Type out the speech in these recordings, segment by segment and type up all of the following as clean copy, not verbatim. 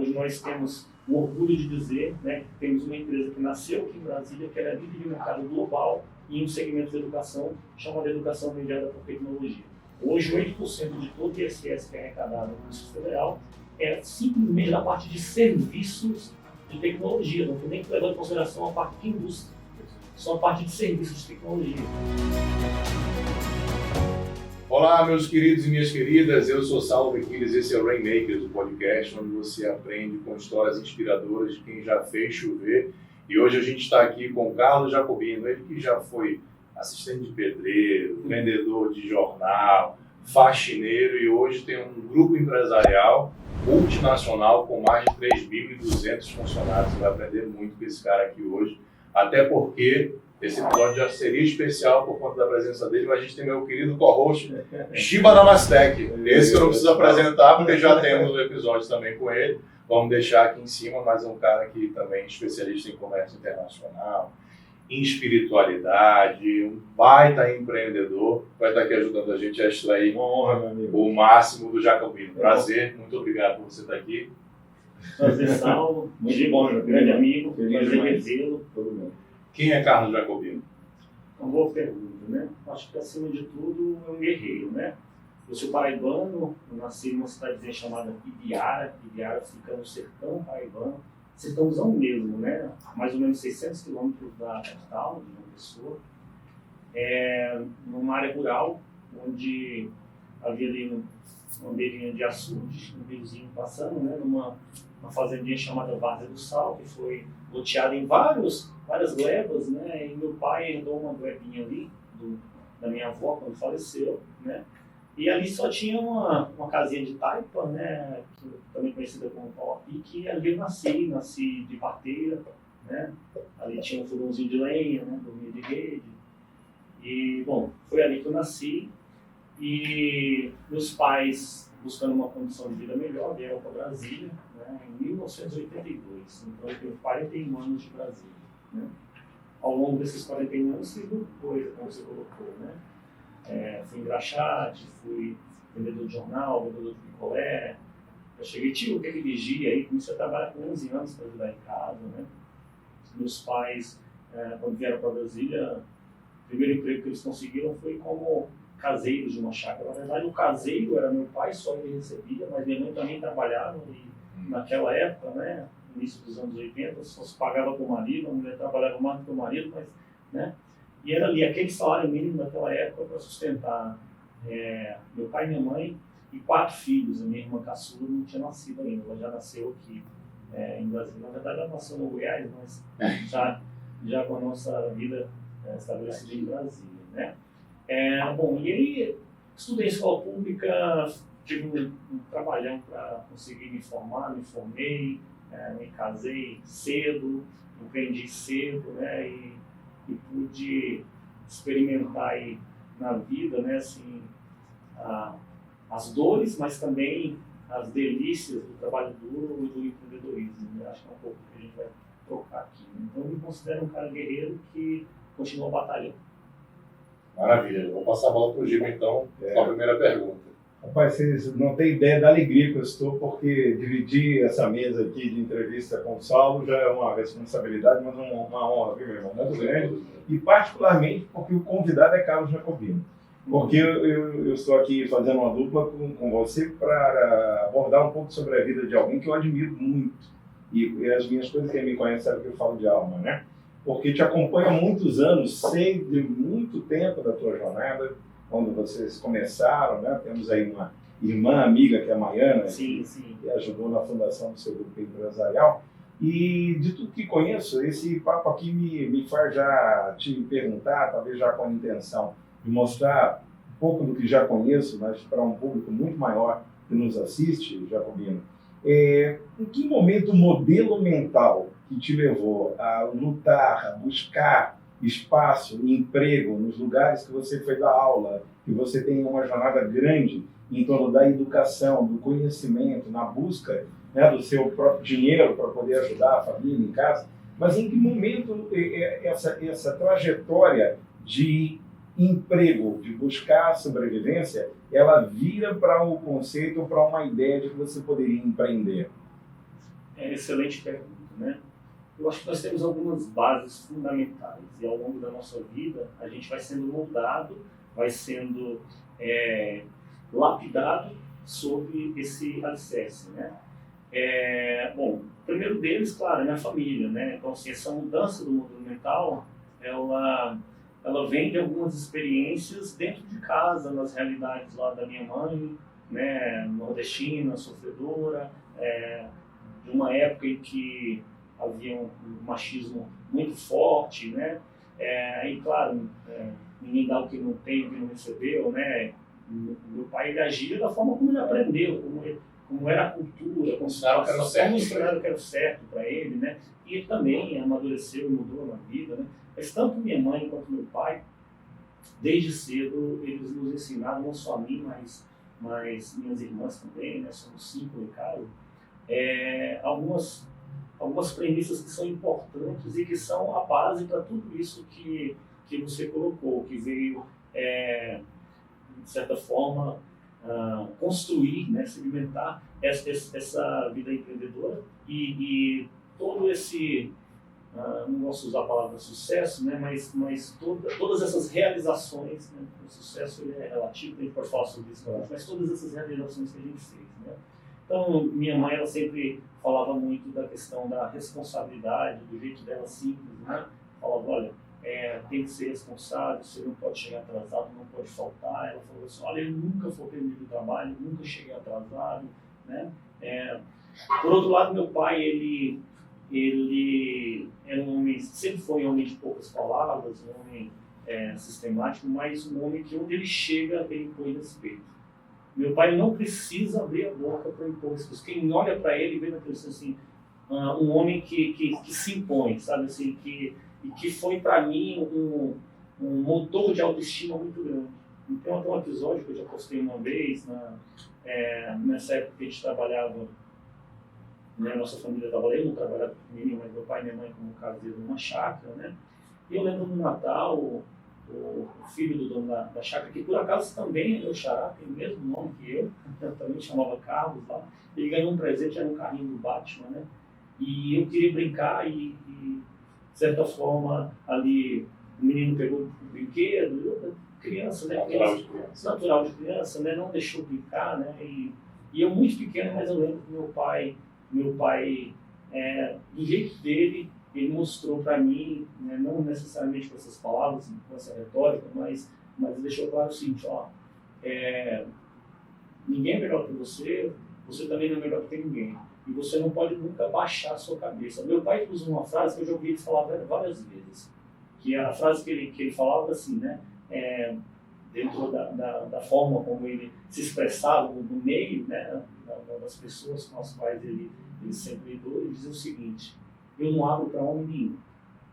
Hoje nós temos o orgulho de dizer, né, que temos uma empresa que nasceu aqui em Brasília, que era líder de mercado global em um segmento de educação chamado Educação Mediada por Tecnologia. Hoje, 8% de todo o ISS que é arrecadado no Distrito Federal é simplesmente da parte de serviços de tecnologia, não estou nem levando em consideração a parte de indústria, só a parte de serviços de tecnologia. Olá, meus queridos e minhas queridas, eu sou Saulo Bequiles, esse é o Rainmakers, o podcast onde você aprende com histórias inspiradoras de quem já fez chover. E hoje a gente está aqui com o Carlos Jacobino, ele que já foi assistente de pedreiro, vendedor de jornal, faxineiro e hoje tem um grupo empresarial multinacional com mais de 3.200 funcionários. Você vai aprender muito com esse cara aqui hoje, até porque esse episódio já seria especial por conta da presença dele, mas a gente tem meu querido co-host, Shiba Namastec. Esse que eu não preciso apresentar, porque já temos um episódio também com ele. Vamos deixar aqui em cima, mas é um cara que também é especialista em comércio internacional, em espiritualidade, um baita empreendedor, vai estar aqui ajudando a gente a extrair o máximo do Jacobino. Prazer, muito obrigado por você estar aqui. Prazer, Saulo. Muito bom, meu grande amigo. Prazer revê-lo. Quem é Carlos Jacobino? Uma boa pergunta, né? Acho que, acima de tudo, é um guerreiro, né? Eu sou paraibano, eu nasci numa cidadezinha chamada Ibiara. Ibiara fica no sertão paraibano, sertãozão mesmo, né? Mais ou menos 600 quilômetros da capital, de João Pessoa. Numa área rural, onde havia ali uma beirinha de açude, um riozinho passando, né? Numa fazendinha chamada Várzea do Sal, que foi loteada em várias glebas, né? E meu pai herdou uma glebinha ali, da minha avó, quando faleceu, né? E ali só tinha uma casinha de taipa, né? Também conhecida como pau-a-pique, que ali eu nasci de parteira, né? Ali tinha um fogãozinho de lenha, né? Dormia de rede. E, bom, foi ali que eu nasci. E meus pais, buscando uma condição de vida melhor, vieram para Brasília, né, em 1982. Então eu tenho 41 anos de Brasília. Né? Ao longo desses 41 anos, fiz muita coisa, como você colocou. Né? Fui engraxate, fui vendedor de jornal, vendedor de picolé. Eu cheguei, tio, que vigia aí, comecei a trabalhar com 11 anos para ajudar em casa. Né? Meus pais, quando vieram para Brasília, o primeiro emprego que eles conseguiram foi como caseiros de uma chácara. Na verdade, o caseiro era meu pai, só ele recebia, mas minha mãe também trabalhava. E naquela época, né, no início dos anos 80, só se pagava para o marido, a mulher trabalhava mais do que o marido, mas, né, e era ali aquele salário mínimo daquela época para sustentar meu pai e minha mãe e 4 filhos. A minha irmã caçula não tinha nascido ainda, ela já nasceu aqui em Brasília. Na verdade, ela nasceu no Goiás, mas já com a nossa vida estabelecida em Brasília, né? Bom, e aí estudei em escola pública, tive um trabalhão para conseguir me formar, me formei, me casei cedo, empreendi cedo, né, e pude experimentar aí na vida, né, assim, as dores, mas também as delícias do trabalho duro e do empreendedorismo. Né? Acho que é um pouco que a gente vai trocar aqui. Né? Então eu me considero um cara guerreiro que continua batalhando. Maravilha, vou passar a bola para o Giba então, com a primeira pergunta. Rapaz, vocês não têm ideia da alegria que eu estou, porque dividir essa mesa aqui de entrevista com o Saulo já é uma responsabilidade, mas uma honra, viu, meu irmão? Muito grande. E particularmente porque o convidado é Carlos Jacobino. Porque eu estou aqui fazendo uma dupla com você para abordar um pouco sobre a vida de alguém que eu admiro muito. E as minhas coisas, quem me conhece sabe que eu falo de alma, né? Porque te acompanho há muitos anos, sei de muito tempo da tua jornada, quando vocês começaram, né? Temos aí uma irmã amiga, que é a Maiana, sim. que ajudou na fundação do seu grupo empresarial. E de tudo que conheço, esse papo aqui me faz já te perguntar, talvez já com a intenção de mostrar um pouco do que já conheço, mas para um público muito maior que nos assiste, Jacobino. Em que momento o modelo mental que te levou a lutar, a buscar espaço e emprego nos lugares que você foi dar aula, que você tem uma jornada grande em torno da educação, do conhecimento, na busca, né, do seu próprio dinheiro para poder ajudar a família em casa, mas em que momento essa trajetória de emprego, de buscar sobrevivência, ela vira para o conceito, para uma ideia de que você poderia empreender? Excelente pergunta, né? Eu acho que nós temos algumas bases fundamentais e ao longo da nossa vida a gente vai sendo moldado, vai sendo lapidado sobre esse alicerce, né? Bom, o primeiro deles, claro, é minha família, né? Então, assim, essa mudança do mundo mental, ela vem de algumas experiências dentro de casa, nas realidades lá da minha mãe, né? Nordestina, sofredora, de uma época em que havia um machismo muito forte, né? E claro, ninguém dá o que não tem, o que não recebeu, né? Meu pai ele agia da forma como ele aprendeu, como era a cultura, como ensinaram que era o certo para ele, né? E ele também amadureceu e mudou na vida, né? Mas tanto minha mãe quanto meu pai, desde cedo, eles nos ensinaram, não só a mim, mas minhas irmãs também, né? Somos 5 em casa, algumas premissas que são importantes e que são a base para tudo isso que você colocou, que veio, de certa forma, construir, né, sedimentar essa vida empreendedora e todo esse, não posso usar a palavra sucesso, né, mas todas essas realizações, né, o sucesso ele é relativo, a gente pode falar sobre isso, mas todas essas realizações que a gente fez, né. Então, minha mãe, ela sempre falava muito da questão da responsabilidade, do jeito dela simples, né? Falava, olha, tem que ser responsável, você não pode chegar atrasado, não pode faltar. Ela falou assim, olha, eu nunca faltei no meu trabalho, nunca cheguei atrasado, né? Por outro lado, meu pai, ele era um homem, sempre foi um homem de poucas palavras, um homem sistemático, mas um homem que onde ele chega, ele impõe respeito. Meu pai não precisa abrir a boca para impor respeito. Quem olha para ele vê naquele assim, um homem que se impõe, sabe assim, que foi para mim um motor de autoestima muito grande. Então, até um episódio que eu já postei uma vez, nessa época que a gente trabalhava, né, nossa família trabalhava, eu não trabalhava pequenininho, mas meu pai e minha mãe como caseiro numa chácara, né? E eu lembro no Natal, o filho do dono da chácara, que por acaso também é meu xará, tem o mesmo nome que eu também chamava Carlos lá, ele ganhou um presente, era um carrinho do Batman, né? E eu queria brincar e de certa forma, ali o menino pegou o brinquedo, criança, né? Natural de criança, né? Não deixou brincar, né? E eu muito pequeno, mas eu lembro que meu pai, do jeito dele, ele mostrou para mim, né, não necessariamente com essas palavras, com essa retórica, mas deixou claro o seguinte, ninguém é melhor que você também não é melhor que ninguém. E você não pode nunca baixar a sua cabeça. Meu pai usa uma frase que eu já ouvi ele falar várias vezes, que é a frase que ele falava assim, né, dentro da forma como ele se expressava no meio, né, das pessoas com as quais ele sempre lidou, ele dizia o seguinte, eu não abro para homem nenhum.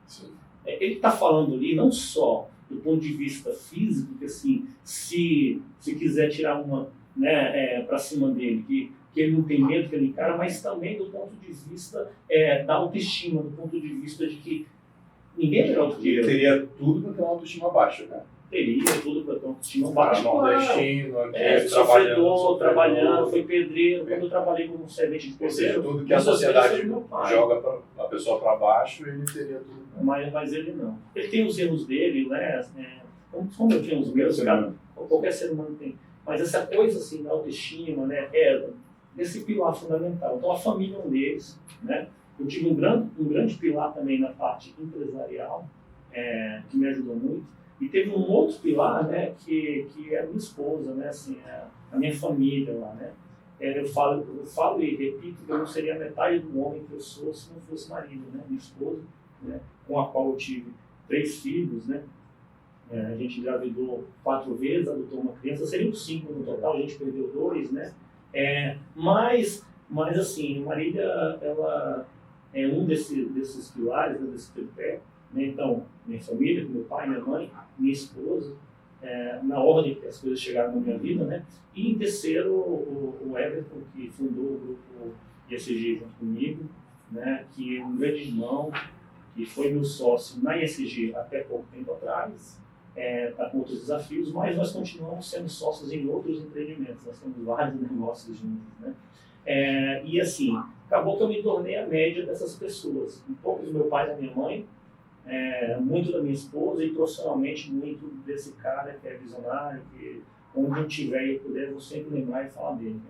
Sim. Ele está falando ali não só do ponto de vista físico, que assim, se quiser tirar uma, né, para cima dele, que ele não tem medo, que ele encara, mas também do ponto de vista da autoestima, do ponto de vista de que ninguém é melhor do que ele. Teria tudo para ter uma autoestima baixa, né? Teria tudo para ter uma autoestima baixa. Nordestino, sofredor, trabalhando, foi pedreiro. Quando eu trabalhei como servente de pedreiro, ou seja, tudo que a sociedade joga a pessoa para baixo, ele teria tudo. Mas ele não. Ele tem os erros dele, né? Como eu tinha os meus, cara, qualquer ser humano tem. Mas essa coisa assim da autoestima, né? Esse pilar fundamental. Então a família é um deles, né? Eu tive um grande pilar também na parte empresarial, que me ajudou muito. E teve um outro pilar, né, que é a minha esposa, né, assim, a minha família lá, né. Eu falo e repito que eu não seria metade do homem que eu sou se não fosse marido, né, minha esposa, né, com a qual eu tive 3 filhos, né. A gente engravidou 4 vezes, adotou uma criança, seriam 5 no total, a gente perdeu 2, né. Mas assim, Marília, ela é um desses pilares, né, desse tripé. Então, minha família, meu pai, minha mãe, minha esposa, na ordem que as coisas chegaram na minha vida, né? E em terceiro, o Everton, que fundou o grupo ISG junto comigo, né? Que é um grande irmão, que foi meu sócio na ISG até pouco tempo atrás, está com outros desafios, mas nós continuamos sendo sócios em outros empreendimentos, nós temos vários negócios juntos, né? E assim, acabou que eu me tornei a média dessas pessoas. Um pouco do meu pai e da minha mãe, muito da minha esposa e profissionalmente muito desse cara que é visionário, que onde eu estiver e eu puder, eu vou sempre lembrar e falar dele.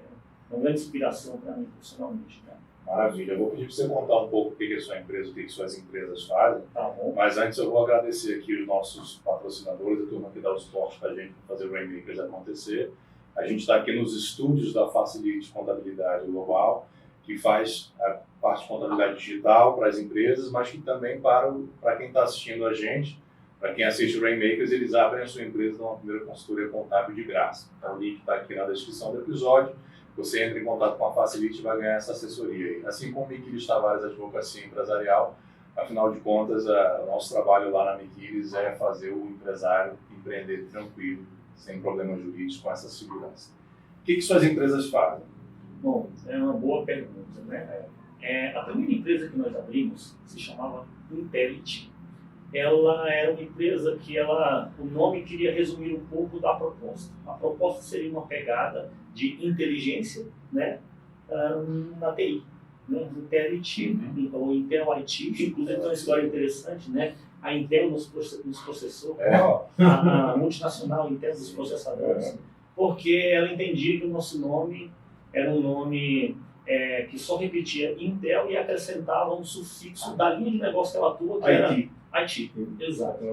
É uma grande inspiração para mim profissionalmente. Cara. Maravilha. Eu vou pedir para você contar um pouco o que é a sua empresa, o que suas empresas fazem. Tá bom. Mas antes eu vou agradecer aqui os nossos patrocinadores, a turma que dá o suporte para a gente fazer o Rainmakers acontecer. A gente está aqui nos estúdios da Facilite Contabilidade Global, que faz a parte de contabilidade digital para as empresas, mas que também para quem está assistindo a gente, para quem assiste o Rainmakers, eles abrem a sua empresa numa primeira consultoria contábil de graça. Então o link está aqui na descrição do episódio. Você entra em contato com a Facilite e vai ganhar essa assessoria aí. Assim como Miquiles Tavares Advocacia Empresarial, afinal de contas, o nosso trabalho lá na Miquiles é fazer o empresário empreender tranquilo, sem problemas jurídicos, com essa segurança. O que suas empresas fazem? Bom, é uma boa pergunta, né? A primeira empresa que nós abrimos se chamava Intellit. Ela era uma empresa que o nome queria resumir um pouco da proposta. A proposta seria uma pegada de inteligência, né, na TI. Né? Intellit, ou Intel IT, inclusive tem uma história interessante, né? A Intel nos processou, a multinacional Intel nos processadores, porque ela entendia que o nosso nome era um nome que só repetia Intel e acrescentava um sufixo da linha de negócio que ela atua, que era IT. Exato.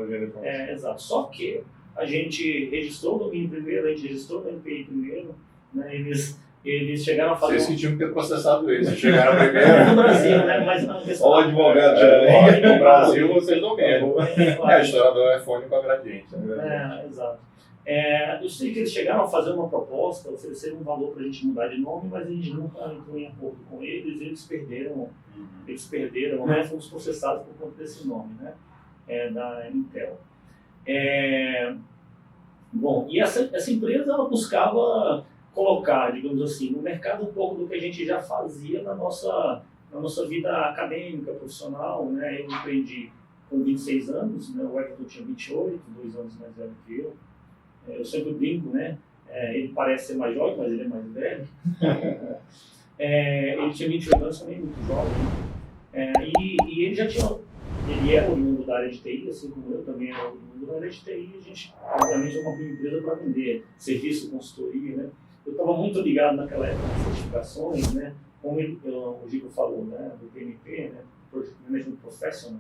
Exato. Só que a gente registrou o domínio primeiro, a gente registrou o MPI primeiro, né? Eles chegaram a fazer. Vocês que tinham que ter processado eles, chegaram primeiro. No Brasil, né? Mas não, o advogado no Brasil vocês dominam. A história do iPhone com a Gradiente. Exato. Eu sei que eles chegaram a fazer uma proposta, ofereceram um valor para a gente mudar de nome, mas a gente nunca entrou em acordo com eles, eles perderam, né? Fomos processados por conta desse nome, né? Da Intel. Bom, e essa empresa ela buscava colocar, digamos assim, no mercado um pouco do que a gente já fazia na nossa vida acadêmica, profissional, né? Eu empreendi com 26 anos, né? O Everton tinha 28, 2 anos mais velho que eu. Eu sempre brinco, né? Ele parece ser mais jovem, mas ele é mais velho. Ele tinha 28 anos, também muito jovem. E ele já tinha... Ele é oriundo da área de TI, assim como eu também era oriundo da área de TI. A gente, obviamente, é uma empresa para vender serviço, consultoria, né? Eu estava muito ligado naquela época nas certificações, né? Como o Gico falou, né? Do PMP, né? Project Management Professional,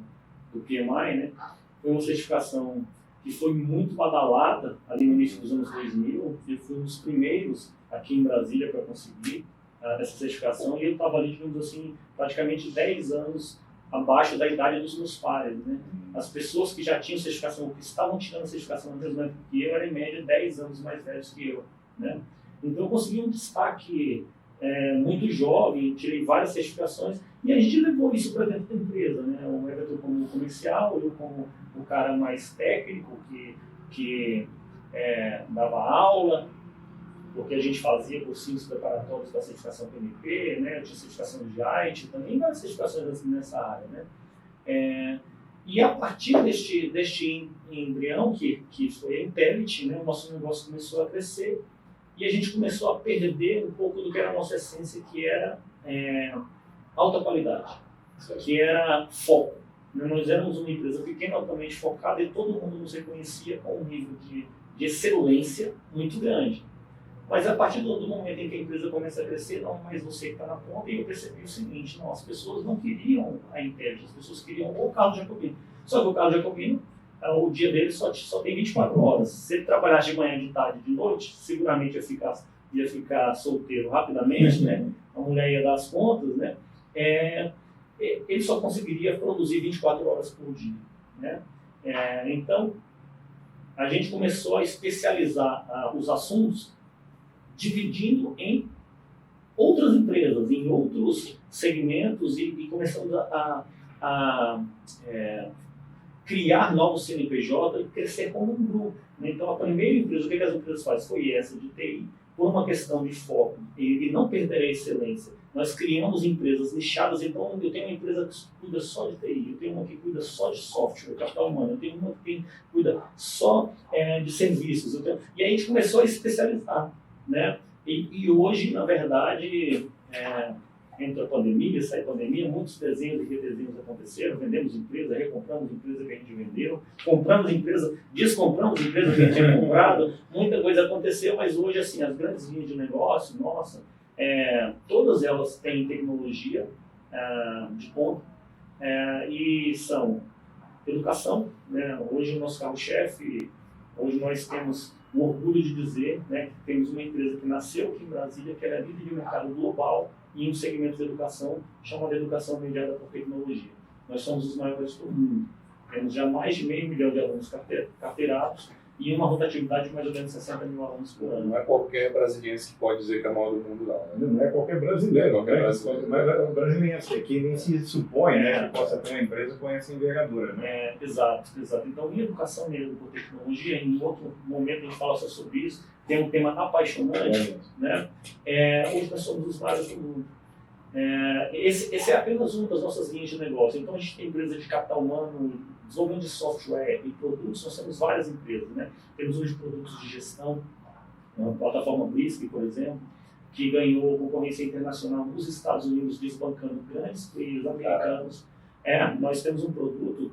do PMI, né? Foi uma certificação que foi muito badalada ali no início dos anos 2000. Eu fui um dos primeiros aqui em Brasília para conseguir essa certificação, e eu estava ali, digamos assim, praticamente 10 anos abaixo da idade dos meus pares, né? As pessoas que já tinham certificação, que estavam tirando a certificação na mesma época que eu, eram em média 10 anos mais velhos que eu, né? Então eu consegui um destaque muito jovem, tirei várias certificações, e a gente levou isso para dentro da empresa, né? O Everton como comercial, eu como o cara mais técnico que dava aula, porque a gente fazia cursinhos preparatórios para a certificação PMP, né? Eu tinha certificação de IT, também várias certificações nessa área, né? E a partir deste embrião, que foi a Intellit, né? O nosso negócio começou a crescer, e a gente começou a perder um pouco do que era a nossa essência, que era alta qualidade, que era foco. Nós éramos uma empresa pequena, altamente focada, e todo mundo nos reconhecia com um nível de excelência muito grande. Mas a partir do momento em que a empresa começa a crescer, não mais você que está na ponta, e eu percebi o seguinte: não, as pessoas não queriam a Intellit, as pessoas queriam o Carlos Jacobino. Só que o Carlos Jacobino, o dia dele só tem 24 horas. Se ele trabalhasse de manhã, de tarde, de noite, seguramente ia ficar solteiro rapidamente, né? A mulher ia dar as contas, né? Ele só conseguiria produzir 24 horas por dia, né? Então, a gente começou a especializar os assuntos, dividindo em outras empresas, em outros segmentos, e começamos a criar novos CNPJ e crescer como um grupo, né? Então, a primeira empresa, o que as empresas fazem? Foi essa de TI, por uma questão de foco e não perder a excelência. Nós criamos empresas nichadas. Então, eu tenho uma empresa que cuida só de TI, eu tenho uma que cuida só de software, capital humano, eu tenho uma que cuida só de serviços. E aí a gente começou a especializar, né? E hoje, na verdade, entre a pandemia e sai a pandemia, muitos desenhos e redesenhos aconteceram, vendemos empresa, recompramos empresa que a gente vendeu, compramos empresa, descompramos empresa que a gente tinha comprado, muita coisa aconteceu, mas hoje, assim, as grandes linhas de negócio, nossa, todas elas têm tecnologia de ponta e são educação, né? Hoje o nosso carro-chefe, hoje nós temos um orgulho de dizer, né, que temos uma empresa que nasceu aqui em Brasília, que era líder de mercado global em um segmento de educação chamado Educação Mediada por Tecnologia. Nós somos os maiores do mundo. Temos já mais de 500 mil de alunos carteirados e uma rotatividade de mais ou menos 60 mil alunos por ano. Não é qualquer brasileiro que pode dizer que é o maior do mundo, não. Não é qualquer brasileiro, Qualquer brasileiro. Mas é brasileiro, que nem se supõe, né, que possa ter uma empresa com essa envergadura. Né? Exato. Então, em educação mesmo por tecnologia, em outro momento a gente fala só sobre isso, tem um tema apaixonante, né? Hoje nós somos os maiores do mundo. Esse é apenas uma das nossas linhas de negócio. Então, a gente tem empresa de capital humano, desenvolvimento de software e produtos, nós temos várias empresas, né? Temos hoje produtos de gestão, a plataforma Brisk, por exemplo, que ganhou concorrência internacional nos Estados Unidos, desbancando grandes players americanos. Nós temos um produto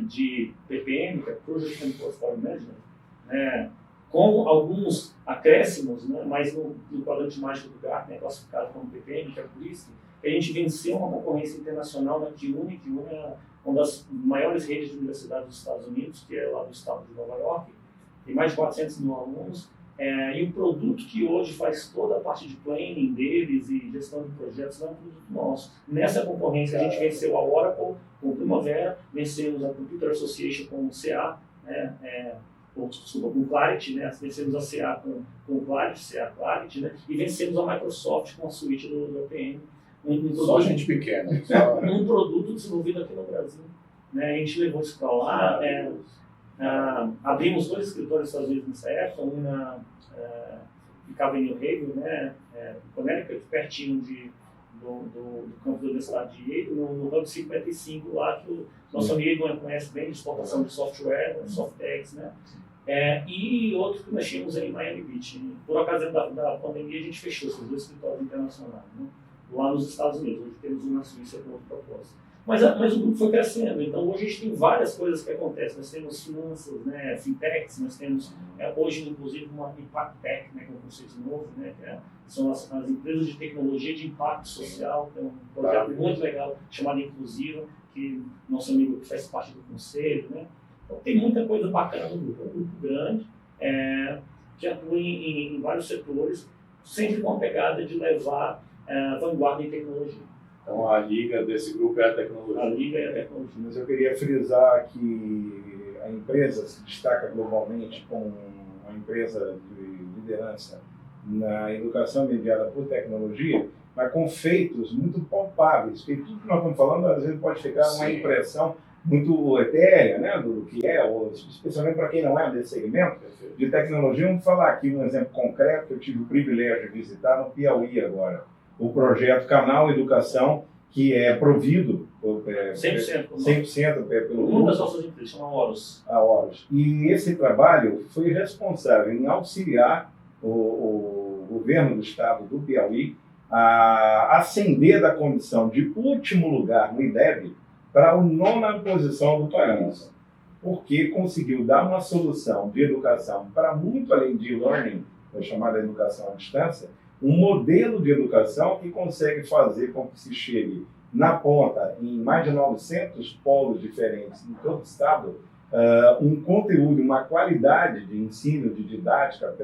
de PPM, que é Project and Portfolio Management, com alguns acréscimos, né? Mas no quadrante mágico do Gartner, classificado como PPM, que é o Brisk, a gente venceu uma concorrência internacional na CUNY, que é uma das maiores redes de universidades dos Estados Unidos, que é lá do estado de Nova York, tem mais de 400 mil alunos, e o produto que hoje faz toda a parte de planning deles e gestão de projetos é um produto nosso. Nessa concorrência a gente venceu a Oracle com Primavera, vencemos a Computer Association com o CA, com Clarity, né? Vencemos a CA com Clarity, CA Clarity, né? E vencemos a Microsoft com a suíte do APM. Só gente pequena. Um produto desenvolvido aqui no Brasil. Né? A gente levou isso para lá. Abrimos 2 escritórios nos Estados Unidos nessa época, ficava em New Haven, né? Connecticut, pertinho do campus da Universidade de Yale, no Hub 55 lá, que o nosso amigo conhece bem, de exportação de software, Softex, né? E outro que nós tínhamos em Miami Beach. Por ocasião da pandemia, a gente fechou esses 2 escritórios internacionais, né? Lá nos Estados Unidos. Hoje temos um na Suíça com outro propósito. Mas o grupo foi crescendo, então hoje a gente tem várias coisas que acontecem. Nós temos finanças, né, fintechs, nós temos hoje inclusive uma Impact Tech, né, que é um conceito novo, né, que são as empresas de tecnologia de impacto social. Tem um projeto muito legal chamado Inclusiva, que nosso amigo faz parte do conselho, né. Então tem muita coisa bacana no grupo, é um grupo grande, que atua em vários setores, sempre com a pegada de levar vanguarda em tecnologia. Então a liga desse grupo é a tecnologia. A liga é a tecnologia. Mas eu queria frisar que a empresa se destaca globalmente como uma empresa de liderança na educação mediada por tecnologia, mas com feitos muito palpáveis, porque tudo que nós estamos falando às vezes pode ficar uma impressão muito etérea, né, do que ou especialmente para quem não é desse segmento de tecnologia. Vamos falar aqui um exemplo concreto que eu tive o privilégio de visitar no Piauí agora. O projeto Canal Educação, que é provido 100% pelo uma das nossas empresas, chama Horus. A Horus. E esse trabalho foi responsável em auxiliar o governo do estado do Piauí a ascender da condição de último lugar no IDEB para a 9ª posição do país, porque conseguiu dar uma solução de educação para muito além de e-learning, chamada educação à distância, um modelo de educação que consegue fazer com que se chegue na ponta, em mais de 900 polos diferentes em todo o estado, um conteúdo, uma qualidade de ensino, de didática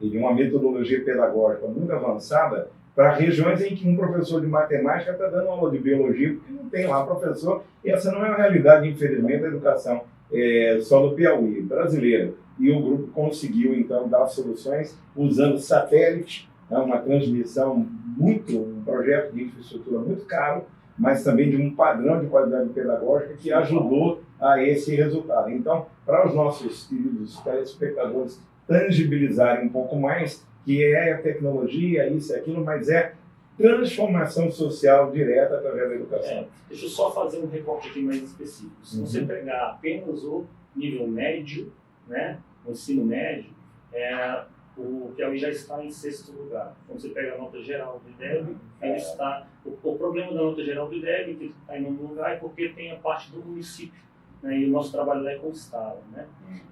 e de uma metodologia pedagógica muito avançada para regiões em que um professor de matemática está dando aula de biologia, porque não tem lá professor, e essa não é uma realidade, infelizmente, da educação só do Piauí, brasileira. E o grupo conseguiu, então, dar soluções usando satélite, uma transmissão um projeto de infraestrutura muito caro, mas também de um padrão de qualidade pedagógica que ajudou a esse resultado. Então, para os nossos queridos telespectadores tangibilizarem um pouco mais, que é a tecnologia, isso e aquilo, mas é transformação social direta através da educação. Deixa eu só fazer um recorte aqui mais específico. Se você pegar apenas o nível médio, né, o ensino médio, o Piauí já está em 6º lugar. Quando você pega a nota geral do IDEB, ele está... O problema da nota geral do IDEB, que está em 9º lugar, é porque tem a parte do município, né? E o nosso trabalho lá é com o Estado, né?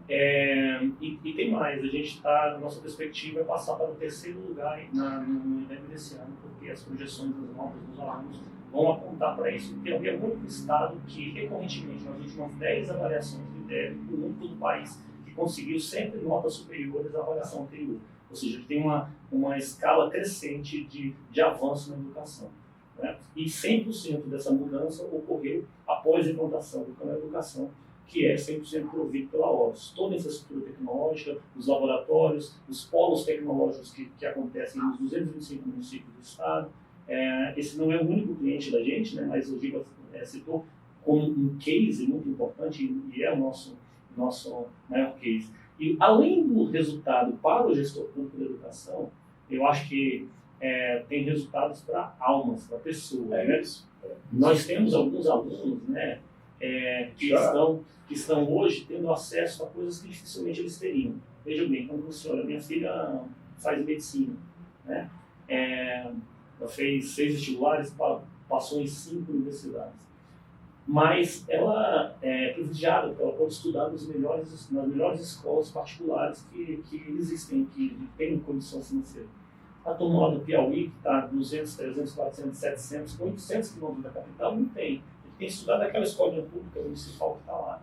E tem mais, a nossa perspectiva é passar para o 3º lugar no IDEB desse ano, porque as projeções das notas dos alunos vão apontar para isso. O Piauí é o único estado que, recorrentemente, nas últimas 10 avaliações do IDEB, do mundo do país, que conseguiu sempre notas superiores à avaliação anterior. Ou seja, tem uma escala crescente de avanço na educação, né? E 100% dessa mudança ocorreu após a implantação do Plano de Educação, que é 100% provido pela OBS. Toda a infraestrutura tecnológica, os laboratórios, os polos tecnológicos que acontecem nos 225 municípios do estado. Esse não é o único cliente da gente, né? Mas o Giba citou como um case muito importante, e é o nosso maior case. E além do resultado para o gestor público da educação, eu acho que tem resultados para almas, para pessoas. Né? Nós temos alguns alunos, né, que estão hoje tendo acesso a coisas que dificilmente eles teriam. Veja bem, como funciona. Minha filha faz medicina, né? Ela fez 6 vestibulares, passou em 5 universidades. Mas ela é privilegiada, porque ela pode estudar nas melhores escolas particulares que existem, que têm condição financeira. A turma lá do Piauí, que está 200, 300, 400, 700, 800 quilômetros da capital, não tem. Ele tem que estudar naquela escola pública municipal que está lá.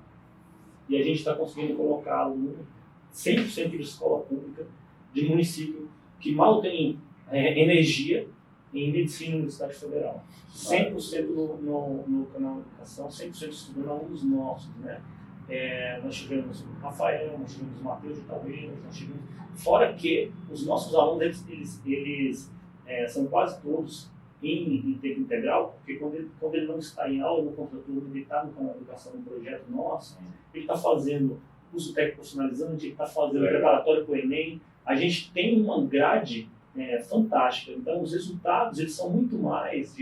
E a gente está conseguindo colocar aluno 100% de escola pública, de município, que mal tem energia, em medicina na Universidade Federal. 100% no canal de educação, 100% estudando alunos nossos, né? Nós tivemos o Rafael, nós tivemos o Matheus de Talveiras, nós tivemos... Fora que os nossos alunos, eles são quase todos em tempo integral, porque quando ele não está em aula no contraturno, ele está no canal de educação, no projeto nosso, ele está fazendo curso técnico profissionalizante, ele está fazendo preparatório para o Enem. A gente tem uma grade fantástica. Então, os resultados eles são muito mais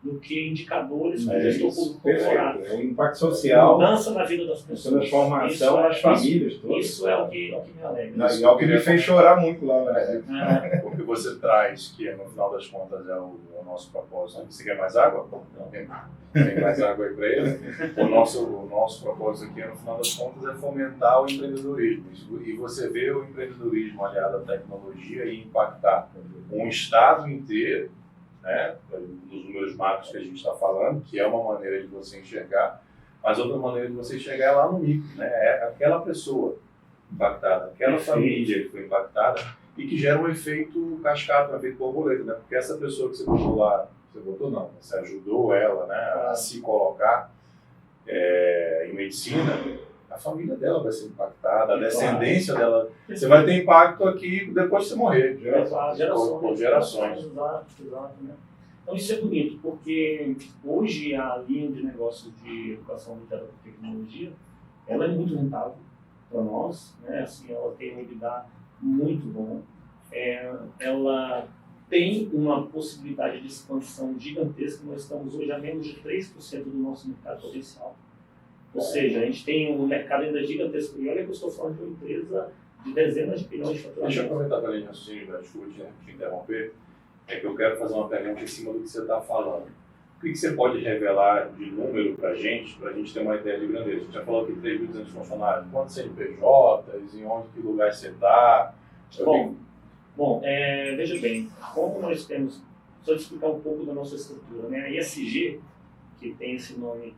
do que indicadores que o gestor público corporativo. É o impacto social, mudança na vida das pessoas, transformação nas famílias todas. Isso é o que me alegra. E é o que me fez chorar muito lá, né? Porque você traz, que no final das contas é o nosso propósito. Você quer mais água? Não, tem mais água aí para ele. O nosso propósito aqui, no final das contas, é fomentar o empreendedorismo. E você vê o empreendedorismo aliado à tecnologia e impactar um estado inteiro, né, dos números macros que a gente está falando, que é uma maneira de você enxergar, mas outra maneira de você enxergar é lá no micro, né? É aquela pessoa impactada, aquela família que foi impactada e que gera um efeito cascata, um efeito borboleta, né? Porque essa pessoa que você botou lá, você ajudou ela, né, a se colocar em medicina, a família dela vai ser impactada, a descendência dela. Você vai ter impacto aqui depois de você morrer. Gerações. Exato, né? Então isso é bonito, porque hoje a linha de negócio de educação voltada para tecnologia, ela é muito rentável para nós, né? Assim, ela tem um EBITDA muito bom. Ela tem uma possibilidade de expansão gigantesca. Nós estamos hoje a menos de 3% do nosso mercado potencial. Ou seja, a gente tem um mercado ainda gigantesco. E olha que eu estou falando de uma empresa de dezenas de bilhões de faturamento. Deixa eu aproveitar para a linha raciocínio, desculpe te interromper. É que eu quero fazer uma pergunta em cima do que você está falando. O que você pode revelar de número para a gente ter uma ideia de grandeza? A gente já falou que 3.200 funcionários. Quantos CNPJs? Em onde, que lugar você está? Bom, veja bem, como nós temos... Só te explicar um pouco da nossa estrutura, né? A ISG, que tem esse nome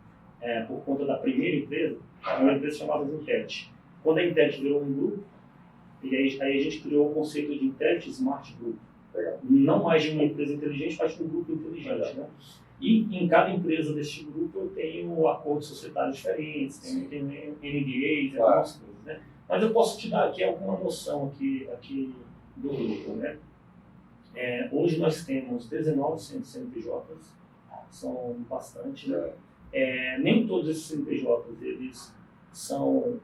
por conta da primeira empresa, é uma empresa chamada Intellit. Quando a Intellit virou um grupo, e aí a gente criou o conceito de Intellit Smart Group. Não mais de uma empresa inteligente, mas de um grupo inteligente, né? E em cada empresa deste grupo eu tenho acordos societários diferentes, tenho NDAs, algumas coisas, né? Mas eu posso te dar aqui alguma noção aqui do grupo, né? Hoje nós temos 19 CNPJs, são bastante, né? Nem todos esses CNPJs eles são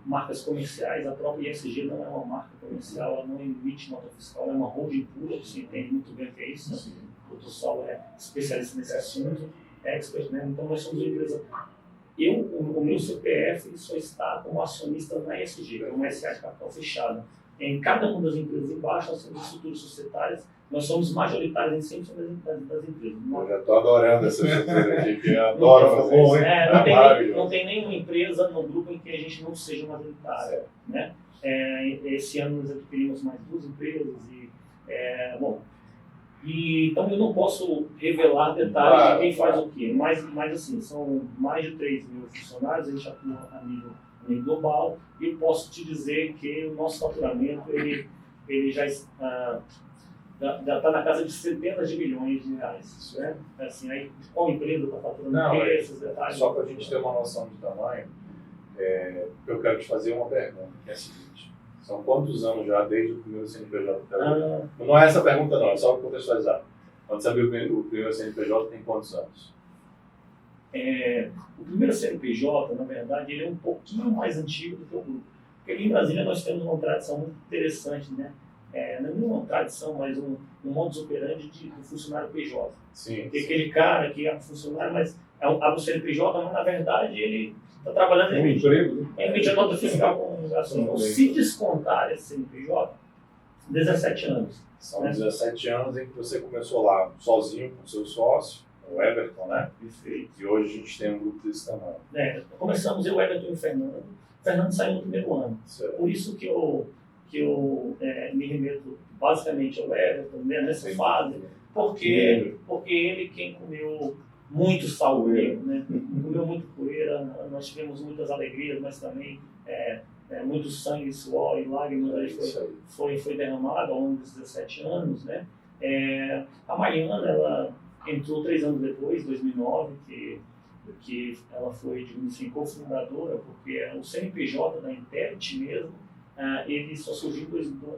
marcas comerciais. A própria ISG não é uma marca comercial, ela não emite nota fiscal, ela é uma holding pura, você entende muito bem o que é isso, né? O Dr. Saulo é especialista nesse assunto, expert, né? Então nós somos uma empresa. O meu CPF só está como acionista na ISG, que é uma SA de capital fechada. Em cada uma das empresas embaixo, nós temos estruturas societárias, nós somos majoritários em 100% das empresas. Eu já estou adorando essa estrutura aqui, que eu adoro fazer isso. Não tem nenhuma empresa no grupo em que a gente não seja majoritário. Né? Esse ano nós adquirimos mais 2 empresas então eu não posso revelar detalhes de quem faz o quê, mas assim, são mais de 3 mil funcionários, a gente atua a nível global, e eu posso te dizer que o nosso faturamento ele já está na casa de centenas de milhões de reais. Né? Assim, aí, qual empresa está faturando esses detalhes? Só para a gente ter uma noção de tamanho, eu quero te fazer uma pergunta, que é a seguinte: são quantos anos já desde o primeiro CNPJ até hoje? Não é essa pergunta não, é só para contextualizar. Quando você abriu o primeiro CNPJ, tem quantos anos? O primeiro CNPJ, na verdade, ele é um pouquinho mais antigo do que o grupo. Porque aqui em Brasília nós temos uma tradição muito interessante, né? Não é uma tradição, mas um modus operandi do funcionário PJ. Sim. Tem aquele cara que é funcionário, mas abre o CNPJ, mas na verdade ele está trabalhando em emitir a nota fiscal com então, se descontar esse CNPJ, 17 anos. São 17 anos em que você começou lá sozinho com seu sócio, o Everton, né? Perfeito. E hoje a gente tem um grupo desse tamanho. Começamos eu, Everton e o Fernando. O Fernando saiu no primeiro ano. Certo. Por isso que eu me remeto basicamente ao Everton, né, nessa fase, porque ele quem comeu muito sal comigo, né? Comeu muito poeira, nós tivemos muitas alegrias, mas também muito sangue, suor e lágrimas aí foi derramado ao longo dos 17 anos, né? A Mariana, ela entrou 3 anos depois, 2009, que ela foi, digamos assim, cofundadora, porque o CNPJ da Interit mesmo, ele só surgiu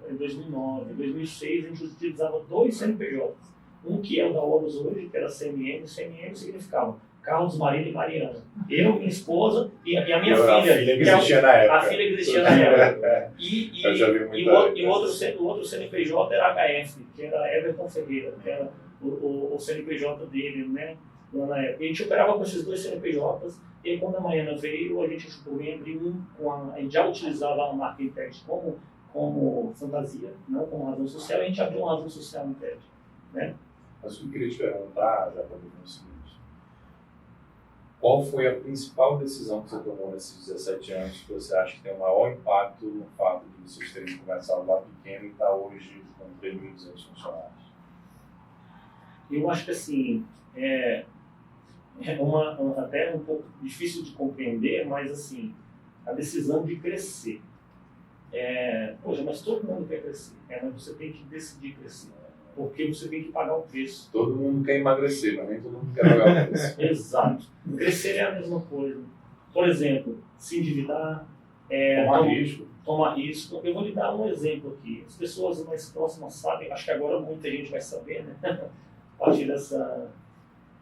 em 2009. Em 2006 a gente utilizava 2 CNPJs. Um que é o da Horus hoje, que era CMM. CMM significava Carlos, Marília e Mariana. Eu, minha esposa e a minha filha. A filha que existia na época. A filha que existia na época. E o outro CNPJ era HF, que era Everton Ferreira, que era o CNPJ dele, né? Lá na época. E a gente operava com esses 2 CNPJs, e quando a Mariana veio, a gente abriu a gente já utilizava a marca Interit como fantasia, não como razão social, e a gente abriu uma razão social no Interit, né? Mas o que eu queria te perguntar, já para mim, é o seguinte: qual foi a principal decisão que você tomou nesses 17 anos que você acha que tem o maior impacto no fato de vocês terem começado lá pequeno e estar hoje com 3.200 funcionários? Eu acho que assim, até um pouco difícil de compreender, mas assim, a decisão de crescer. Mas todo mundo quer crescer, mas você tem que decidir crescer, porque você tem que pagar o preço. Todo mundo quer emagrecer, mas nem todo mundo quer pagar o preço. Exato. Crescer é a mesma coisa. Por exemplo, se endividar, tomar risco. Eu vou lhe dar um exemplo aqui. As pessoas mais próximas sabem, acho que agora muita gente vai saber, né? A partir dessa...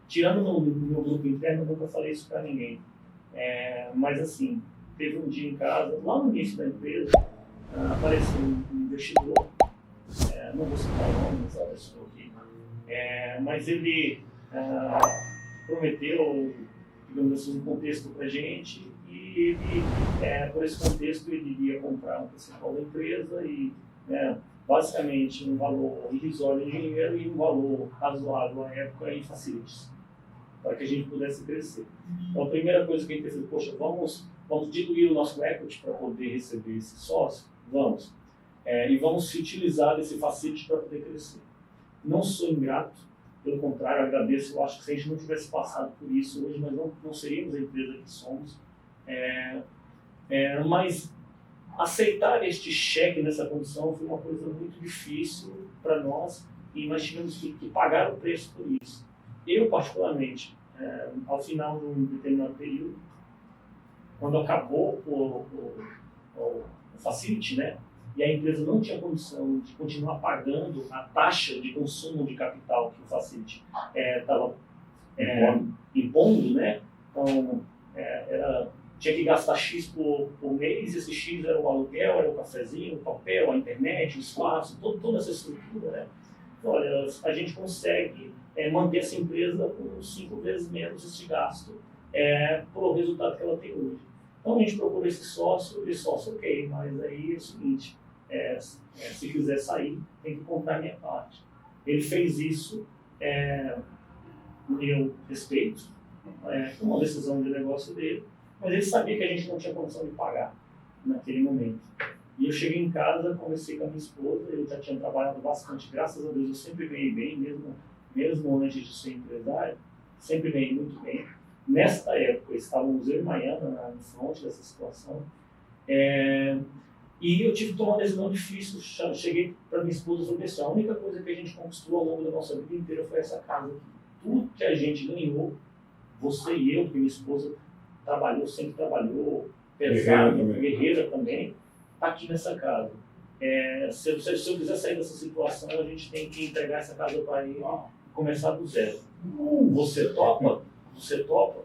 Tirando no meu grupo interno, eu nunca falei isso para ninguém. Mas assim, teve um dia em casa, lá no início da empresa, apareceu um investidor, não vou citar o nome dessa pessoa aqui, mas ele prometeu, digamos assim, um contexto para a gente, e ele, por esse contexto ele iria comprar um percentual da empresa e basicamente um valor irrisório em dinheiro e um valor razoável à época em facilities, para que a gente pudesse crescer. Então a primeira coisa que a gente pensou, vamos diluir o nosso equity para poder receber esse sócio? Vamos. E vamos utilizar desse facility para poder crescer. Não sou ingrato, pelo contrário, agradeço. Eu acho que se a gente não tivesse passado por isso hoje, nós não seríamos a empresa que somos. Mas aceitar este cheque nessa condição foi uma coisa muito difícil para nós, e nós tivemos que pagar o preço por isso. Eu, particularmente, ao final de um determinado período, quando acabou o facility, né, e a empresa não tinha condição de continuar pagando a taxa de consumo de capital que o facility estava impondo, né, então tinha que gastar X por mês, esse X era o aluguel, era o cafezinho, o papel, a internet, o espaço, toda essa estrutura, né. Então, olha, a gente consegue manter essa empresa com 5 vezes menos esse gasto pelo resultado que ela tem hoje. Então a gente procura esse sócio, ok, mas aí é o seguinte, se quiser sair, tem que comprar a minha parte. Ele fez isso, eu respeito, uma decisão de negócio dele, mas ele sabia que a gente não tinha condição de pagar naquele momento. E eu cheguei em casa, conversei com a minha esposa, eu já tinha trabalhado bastante, graças a Deus eu sempre ganhei bem, mesmo antes de ser empresário, sempre ganhei muito bem. Nesta época, estávamos eu e Maiana no front dessa situação, e eu tive que tomar uma decisão difícil. Cheguei para minha esposa e falei assim, a única coisa que a gente conquistou ao longo da nossa vida inteira foi essa casa aqui. Tudo que a gente ganhou, você e eu, porque minha esposa sempre trabalhou, pesado, guerreira também, está aqui nessa casa. Se eu quiser sair dessa situação, a gente tem que entregar essa casa para ele e começar do zero. Você topa? Você topa?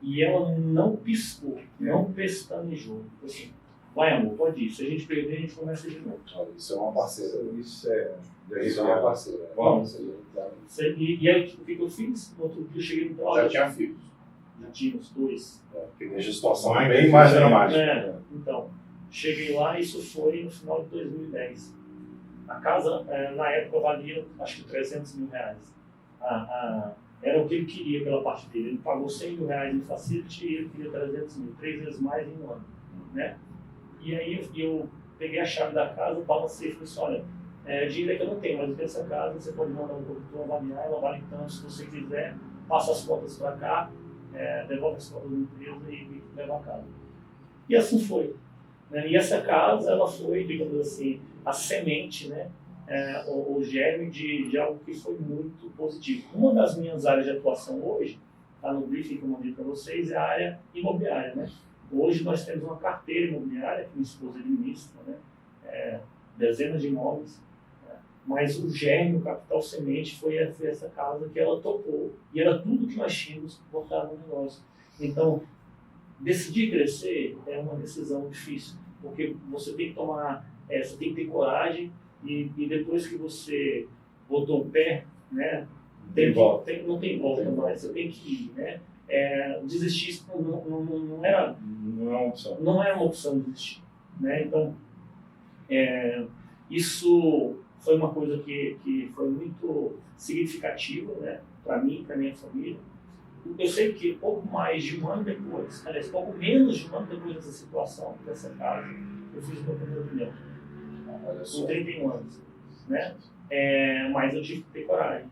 E ela não piscou, não pestanejou. Assim, vai, amor, pode ir. Se a gente perder, a gente começa de novo. Isso é uma parceira. Isso é uma parceira. Vamos. E aí, o que eu fiz? No outro dia, eu cheguei no trabalho. Já tinha filhos. Já tínhamos 2. Que deixa a situação Bem bem mais mais dramática. Então, cheguei lá, isso foi no final de 2010. A casa, na época, valia acho que 300 mil reais. Era o que ele queria pela parte dele. Ele pagou 100 mil reais em facility e ele queria 300 mil, 3 vezes mais em um ano. Né? E aí eu peguei a chave da casa, balancei e falei assim, olha, dinheiro é que eu não tenho, mas eu tenho essa casa, você pode mandar um corretor avaliar, ela vale tanto, se você quiser, passa as contas para cá, devolve as contas da empresa e leva a casa. E assim foi. Né? E essa casa, ela foi, digamos assim, a semente, né? O germe de algo que foi muito positivo. Uma das minhas áreas de atuação hoje, está no briefing que eu mandei para vocês, é a área imobiliária. Né? Hoje nós temos uma carteira imobiliária que minha esposa administra, né? Dezenas de imóveis, né? Mas o germe, o capital semente foi essa casa que ela topou e era tudo que nós tínhamos que botar no negócio. Então, decidir crescer é uma decisão difícil, porque você tem que tomar, você tem que ter coragem. E depois que você botou o pé, né, não tem volta mais, você tem que ir. Né? Desistir não era uma opção. Não era uma opção desistir. Né? Então, isso foi uma coisa que foi muito significativa, né, para mim e para minha família. Eu sei que pouco mais de um ano depois, aliás, pouco menos de um ano depois dessa situação, dessa casa, eu fiz o meu primeiro milhão. Com 31 anos, né? Mas eu tive que ter coragem.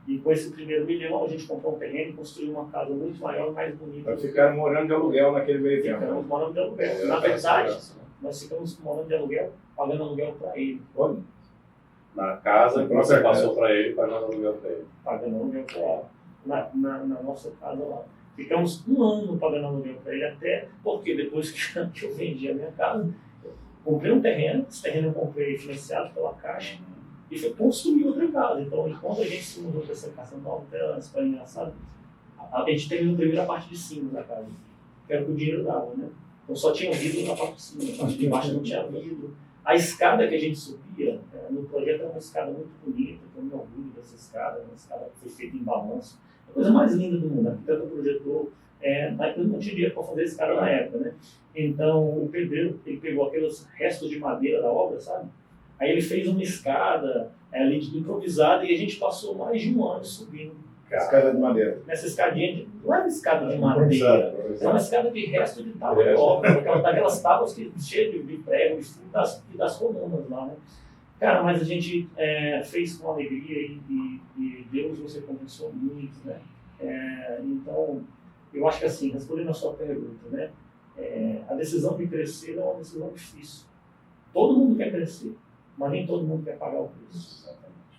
E com esse primeiro milhão, a gente comprou um terreno e construiu uma casa muito maior e mais bonita. Nós ficamos morando de aluguel naquele meio tempo. Ficamos morando de aluguel. Na verdade, nós ficamos morando de aluguel, pagando aluguel para ele. Olha. Na casa que você passou para ele, pagando aluguel para ele. Pagando aluguel para na nossa casa lá. Ficamos um ano pagando aluguel para ele, até porque depois que eu vendi a minha casa, comprei um terreno, esse terreno eu comprei financiado pela Caixa e fui construir outra casa. Então, enquanto a gente se mudou para essa casa nova, até foi engraçado, a gente terminou a primeira parte de cima da casa, que era o que o dinheiro dava, né? Então só tinha vidro na parte de cima, na parte de baixo não tinha vidro. A escada que a gente subia, no projeto era uma escada muito bonita, eu me orgulho dessa escada, uma escada que foi feita em balanço. A coisa mais linda do mundo, a arquiteto projetou, mas eu não tinha dinheiro para fazer esse cara na época, né? Então o pedreiro, ele pegou aqueles restos de madeira da obra, sabe? Aí ele fez uma escada ali improvisada e a gente passou mais de um ano subindo. Escada de madeira. Nessa escadinha, não era uma escada de madeira, era uma escada de resto de tábua de obra, daquelas tábuas cheias de prego e das colunas lá, né? Cara, mas a gente fez com alegria e Deus nos recompensou muito, né? Então, eu acho que assim, respondendo a sua pergunta, né? A decisão de crescer é uma decisão difícil. Todo mundo quer crescer, mas nem todo mundo quer pagar o preço.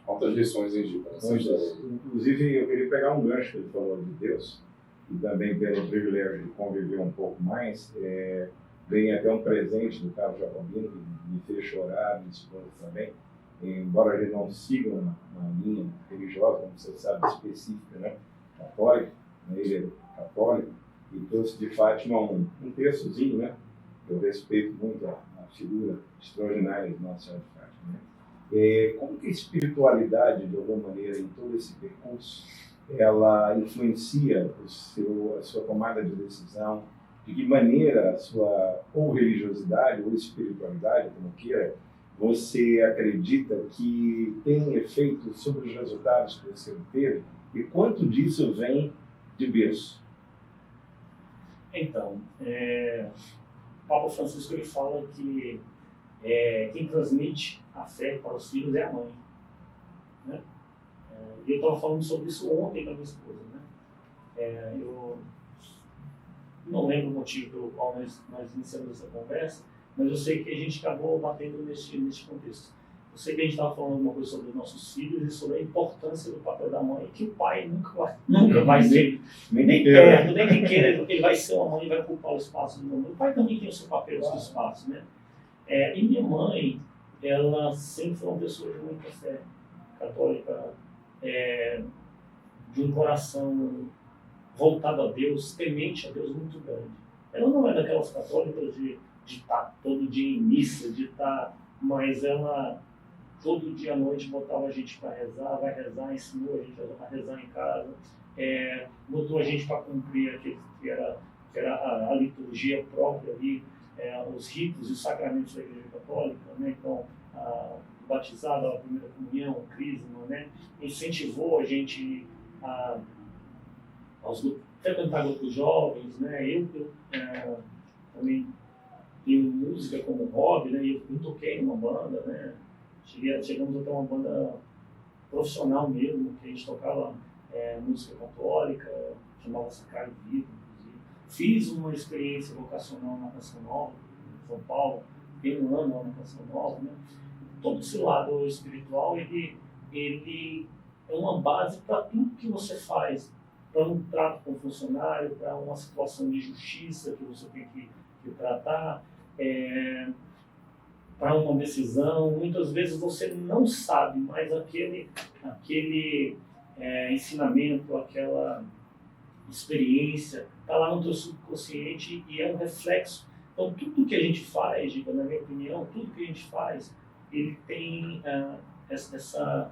Quantas lições indicam? Inclusive, eu queria pegar um gancho que ele falou de Deus, e também pelo privilégio de conviver um pouco mais, ganhei até um presente do Carlos Jacobino, que me fez chorar, minha esposa também, embora ele não siga uma linha religiosa, como você sabe, específica, né, católica, né, ele é católico, e trouxe de Fátima um textozinho, né, eu respeito muito a figura extraordinária de Nossa Senhora de Fátima, né. Como que a espiritualidade, de alguma maneira, em todo esse percurso, ela influencia a sua tomada de decisão? De que maneira a sua ou religiosidade ou espiritualidade, como queira, você acredita que tem efeito sobre os resultados que você obteve? E quanto disso vem de berço? Então, o Papa Francisco ele fala que quem transmite a fé para os filhos é a mãe. Né? E eu estava falando sobre isso ontem com a minha esposa. Né? Eu não lembro o motivo pelo qual nós iniciamos essa conversa, mas eu sei que a gente acabou batendo neste contexto. Eu sei que a gente estava falando alguma coisa sobre os nossos filhos e sobre a importância do papel da mãe, que o pai nunca vai ser, nem perto, nem que queira, porque ele vai ser uma mãe e vai ocupar o espaço do mundo. O pai também tem o seu papel, o seu espaço. Né? E minha mãe, ela sempre foi uma pessoa de muita fé católica, de um coração voltado a Deus, temente a Deus muito grande. Ela não é daquelas católicas de estar todo dia em missa, mas ela todo dia à noite botava a gente para rezar, vai rezar, ensinou a gente a rezar em casa, botou a gente para cumprir aquilo que era a liturgia própria ali, os ritos e os sacramentos da Igreja Católica, né? Então, o batizado, a primeira comunhão, o crisma, né? Incentivou a gente a frequentar grupos jovens, né? Eu também tenho música como hobby, né? Eu toquei numa banda, né? Chegamos a ter uma banda profissional mesmo, que a gente tocava música católica, chamava Sacrário Vivo, inclusive. Fiz uma experiência vocacional na Canção Nova, em São Paulo, tem um ano lá na Canção Nova, né? Todo esse lado espiritual, ele é uma base para tudo que você faz, para um trato com o funcionário, para uma situação de justiça que você tem que tratar, para uma decisão. Muitas vezes você não sabe, mas aquele ensinamento, aquela experiência está lá no teu subconsciente e é um reflexo. Então, tudo que a gente faz, Giba, na minha opinião, tudo que a gente faz, ele tem essa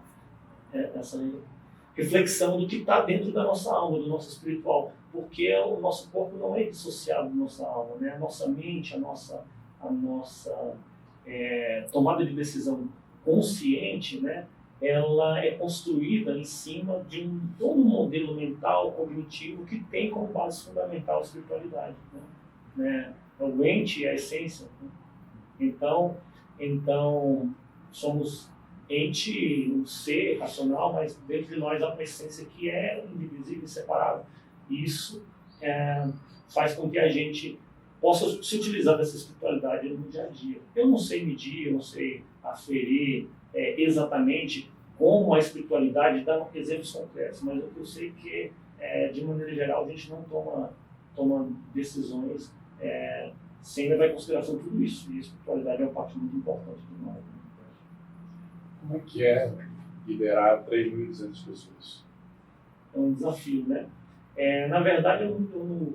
reflexão do que está dentro da nossa alma, do nosso espiritual, porque o nosso corpo não é dissociado da nossa alma, né? A nossa mente, a nossa tomada de decisão consciente, né? Ela é construída em cima de todo um modelo mental, cognitivo, que tem como base fundamental a espiritualidade, né? O ente é a essência. Né? Então, somos ente, um ser racional, mas dentro de nós há uma essência que é indivisível, inseparável. E isso faz com que a gente possa se utilizar dessa espiritualidade no dia a dia. Eu não sei medir, eu não sei aferir exatamente como a espiritualidade dá exemplos concretos, mas o que eu sei que, de maneira geral, a gente não toma decisões sem levar em consideração tudo isso. E a espiritualidade é uma parte muito importante de nós. Como é que é liderar 3.200 pessoas? É um desafio, né? Na verdade,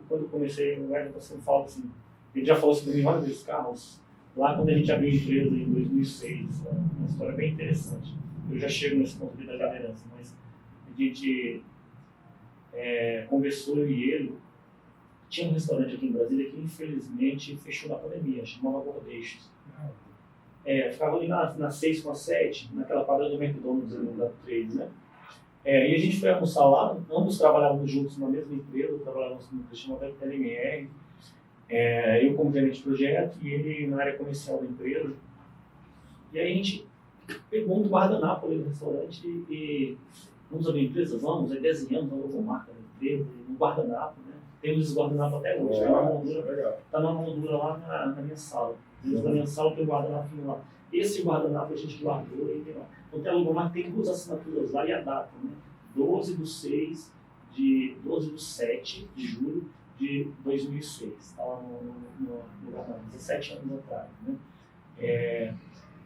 quando comecei, eu sempre falo assim, a gente já falou sobre várias vezes, Carlos, lá quando a gente abriu a empresa em 2006, uma história bem interessante. Eu já chego nesse ponto da liderança, mas a gente conversou, eu e ele. Tinha um restaurante aqui em Brasília que infelizmente fechou na pandemia, chamava Gordeixos. Ficava ali na 6 com a 7, naquela quadra do McDonald's ali da 3, né? E a gente foi almoçar lá, ambos trabalhávamos juntos na mesma empresa, trabalhávamos numa empresa chamada LMR, eu como gerente de projeto e ele na área comercial da empresa. E aí a gente pegou um guardanapo ali no restaurante e vamos abrir a empresa? Vamos, desenhamos uma nova marca da empresa, um guardanapo, né? Temos esse guardanapo até hoje, está na moldura lá na minha sala. Dentro da minha sala tem um guardanapo lá. Esse guardanapo a gente guardou e tem lá. Então tem a logomarca, tem 2 assinaturas lá e a data, né? 12 de 7 de julho de 2006. Está lá no guardanapo, 17 anos atrás, né?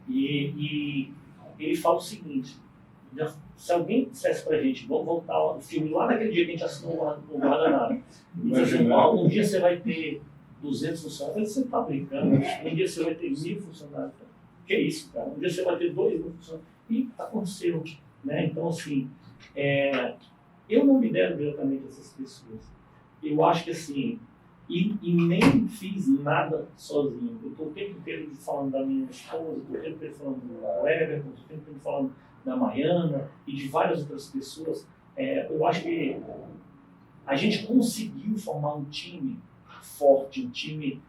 E ele fala o seguinte: se alguém dissesse pra gente, vamos voltar o filme lá naquele dia que a gente assinou o guardanapo, e diz assim, um dia você vai ter 200 funcionários, você está brincando, um dia você vai ter 1.000 funcionários, que é isso, cara, um dia você vai ter 2.000 funcionários, e aconteceu, né? Então, assim, eu não lidero diretamente essas pessoas, eu acho que, assim, E nem fiz nada sozinho. Eu estou o tempo inteiro falando da minha esposa, estou o tempo inteiro falando do Everton, estou o tempo inteiro falando da Maiana e de várias outras pessoas. Eu acho que a gente conseguiu formar um time forte, um time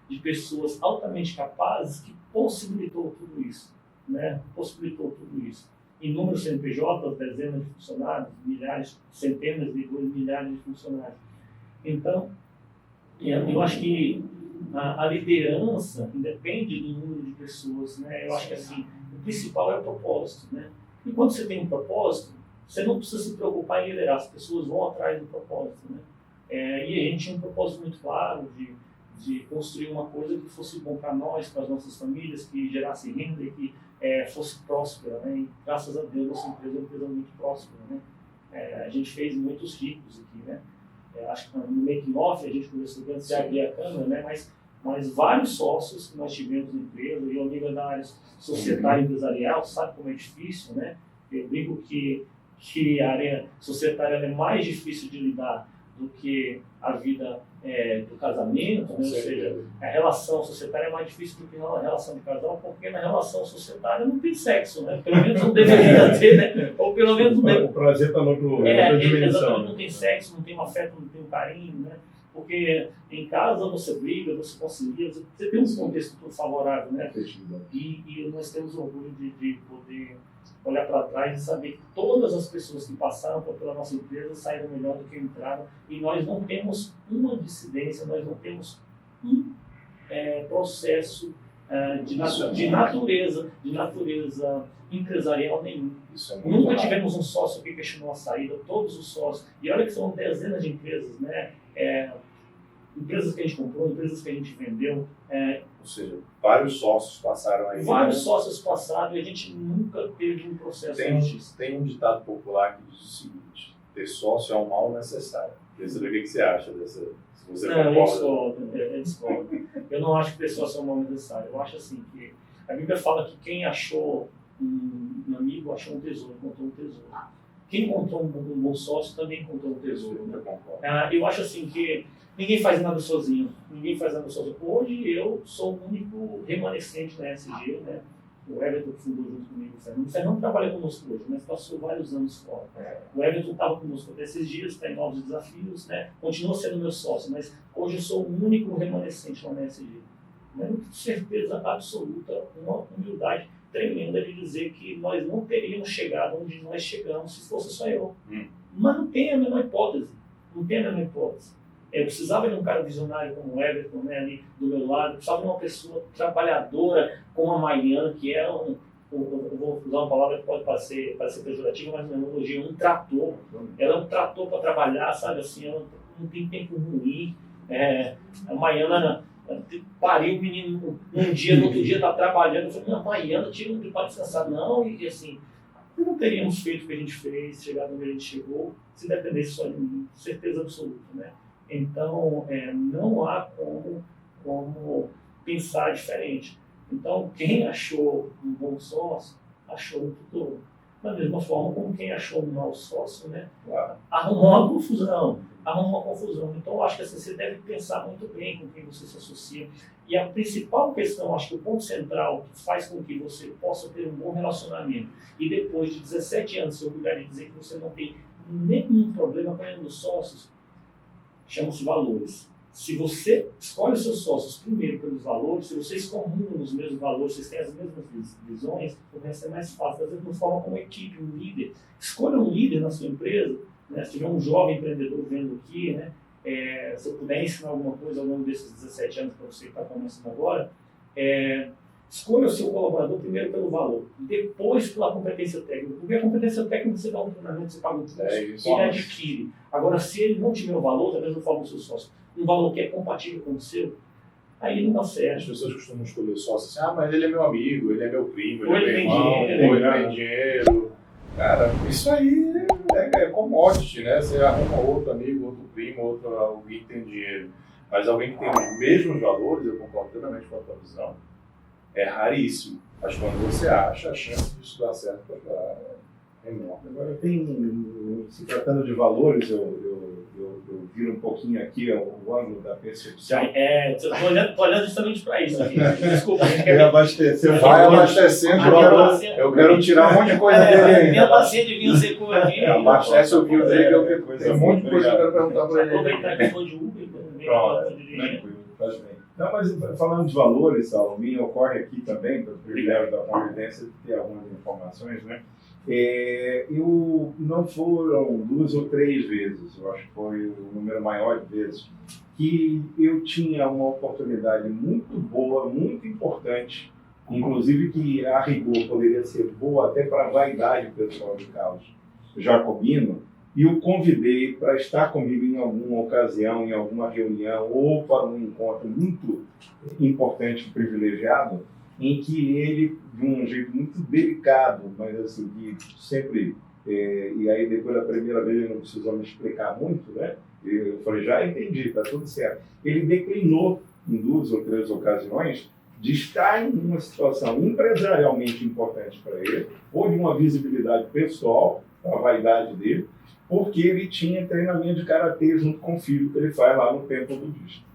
de pessoas altamente capazes que possibilitou tudo isso, né? Possibilitou tudo isso. Inúmeros CNPJs, dezenas de funcionários, milhares, centenas de milhares de funcionários. Então, eu acho que a liderança independe do número de pessoas, né? Eu acho que assim, o principal é o propósito, né? E quando você tem um propósito, você não precisa se preocupar em liderar, as pessoas vão atrás do propósito, né? E a gente tinha um propósito muito claro de construir uma coisa que fosse bom para nós, para as nossas famílias, que gerasse renda e que fosse próspera, né? E graças a Deus, nossa empresa é uma empresa muito próspera, né? A gente fez muitos ricos aqui, né? Acho que no making off a gente conversou antes de abrir a câmera, né? Mas vários sócios que nós tivemos na empresa, e o amigo da área societária e empresarial sabe como é difícil, né? Eu digo que a área societária é mais difícil de lidar do que a vida do casamento, né? Ou seja, a relação societária é mais difícil do que a relação de casal, porque na relação societária não tem sexo, né? Pelo menos não deveria ter, né? Ou pelo menos não o prazer está noutra dimensão. Exatamente, não tem sexo, não tem um afeto, não tem um carinho, né? Porque em casa você briga, você concilia, você tem um contexto todo favorável, né? E nós temos orgulho de poder olhar para trás e saber que todas as pessoas que passaram pela nossa empresa saíram melhor do que entraram, e nós não temos uma dissidência, nós não temos um processo de natureza empresarial nenhum. Nunca tivemos um sócio que questionou a saída, todos os sócios, e olha que são dezenas de empresas, né? Empresas que a gente comprou, empresas que a gente vendeu. Ou seja, vários sócios passaram aí. Vários sócios passaram e a gente nunca teve um processo de justiça. Tem um ditado popular que diz o seguinte: ter sócio é um mal necessário. Queria saber o que você acha dessa. Se você eu discordo. Eu não acho que ter sócio é um mal necessário. Eu acho assim que a Bíblia fala que quem achou um amigo achou um tesouro, encontrou um tesouro. Quem encontrou um bom sócio também encontrou um tesouro. Né? Eu acho assim que ninguém faz nada sozinho. Ninguém faz nada sozinho. Hoje eu sou o único remanescente na SG, né? O Everton que fundou junto comigo, o Fernando. O Fernando trabalha conosco hoje, mas passou vários anos fora. O Everton estava conosco até esses dias, está em novos desafios, né? Continua sendo meu sócio, mas hoje eu sou o único remanescente lá na SG. Mas com certeza absoluta, uma humildade tremenda de dizer que nós não teríamos chegado onde nós chegamos se fosse só eu. Mas não tem a menor hipótese. Não tem a menor hipótese. Eu precisava de um cara visionário como o Everton, né, ali do meu lado. Eu precisava de uma pessoa trabalhadora como a Maiana, que é eu vou usar uma palavra que pode parecer pejorativa, mas não é um elogio, um trator. Ela é um trator para trabalhar, sabe assim, ela não tem tempo ruim. A Maiana pariu o menino um dia, no outro dia está trabalhando. Eu falei, não, Maiana, tira um dia para descansar. Não, e assim, não teríamos feito o que a gente fez, chegado onde a gente chegou, se dependesse só de mim, certeza absoluta, né? Então, não há como pensar diferente. Então, quem achou um bom sócio, achou um tutor. Da mesma forma como quem achou um mau sócio, né? Arrumou uma confusão. Então, eu acho que assim, você deve pensar muito bem com quem você se associa. E a principal questão, acho que o ponto central que faz com que você possa ter um bom relacionamento e depois de 17 anos se orgulhar de dizer que você não tem nenhum problema com nenhum dos sócios, chama-se valores. Se você escolhe os seus sócios primeiro pelos valores, se vocês comunam nos mesmos valores, vocês têm as mesmas visões, começa a ser mais fácil. Às vezes, de forma como equipe, um líder. Escolha um líder na sua empresa, né? Se tiver um jovem empreendedor vendo aqui, né? Se eu puder ensinar alguma coisa ao longo desses 17 anos para você que está começando agora, escolha o seu colaborador primeiro pelo valor, depois pela competência técnica. Porque a competência técnica você dá um treinamento, você paga um curso, ele adquire. Agora, se ele não tiver o valor, da mesma forma o seu sócio, um valor que é compatível com o seu, aí não dá certo. As pessoas costumam escolher sócio assim, mas ele é meu amigo, ele é meu primo, ou ele é meu irmão, ou ele tem dinheiro. Cara, isso aí é commodity, né? Você arruma outro amigo, outro primo, alguém que tem dinheiro. Mas alguém que tem os mesmos valores, eu concordo plenamente com a tua visão, é raríssimo. Mas quando você acha, a chance disso dar certo é enorme. Agora, se tratando de valores, eu vi vira um pouquinho aqui o ângulo da percepção. Tô olhando justamente para isso aqui. Desculpa, a gente Quer abastecer. Vai abastecendo, eu quero tirar um monte de coisa dele aí. Minha bacia de vinho secou aqui. Abastece o vinho dele, eu quero coisa. um monte de coisa que eu quero perguntar para ele. Aproveitar que eu estou de Uber. Tranquilo, faz bem. Não, mas falando de valores, Saulo, me ocorre aqui também, pelo privilégio da convivência, de ter algumas informações, né? Não foram 2 ou 3 vezes, eu acho que foi o número maior de vezes, que eu tinha uma oportunidade muito boa, muito importante, inclusive que a rigor poderia ser boa até para a vaidade pessoal de Carlos Jacobino, e o convidei para estar comigo em alguma ocasião, em alguma reunião ou para um encontro muito importante e privilegiado, em que ele, de um jeito muito delicado, mas assim, que sempre, e aí depois da primeira vez ele não precisou me explicar muito, né? Eu falei, já entendi, está tudo certo. Ele declinou em 2 ou 3 ocasiões de estar em uma situação empresarialmente importante para ele, ou de uma visibilidade pessoal, a vaidade dele, porque ele tinha treinamento de karatê junto com o filho que ele faz lá no templo budista.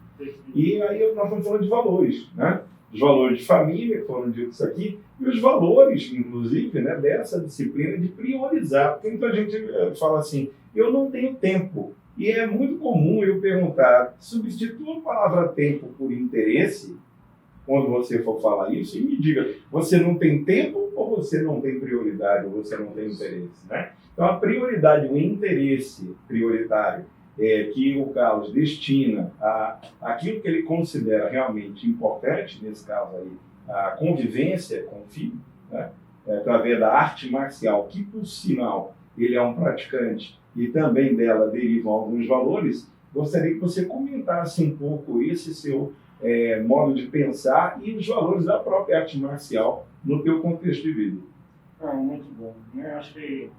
E aí nós estamos falando de valores, né? Os valores de família, que foram ditos aqui, e os valores, inclusive, né, dessa disciplina de priorizar. Porque muita gente fala assim, eu não tenho tempo. E é muito comum eu perguntar, substitua a palavra tempo por interesse, quando você for falar isso, e me diga, você não tem tempo ou você não tem prioridade, ou você não tem interesse, né? Então, a prioridade, o interesse prioritário que o Carlos destina àquilo que ele considera realmente importante, nesse caso aí, a convivência com o filho, né? Através da arte marcial, que, por sinal, ele é um praticante e também dela derivam alguns valores, gostaria que você comentasse um pouco esse seu modo de pensar e os valores da própria arte marcial no teu contexto de vida. Muito bom. Eu acho que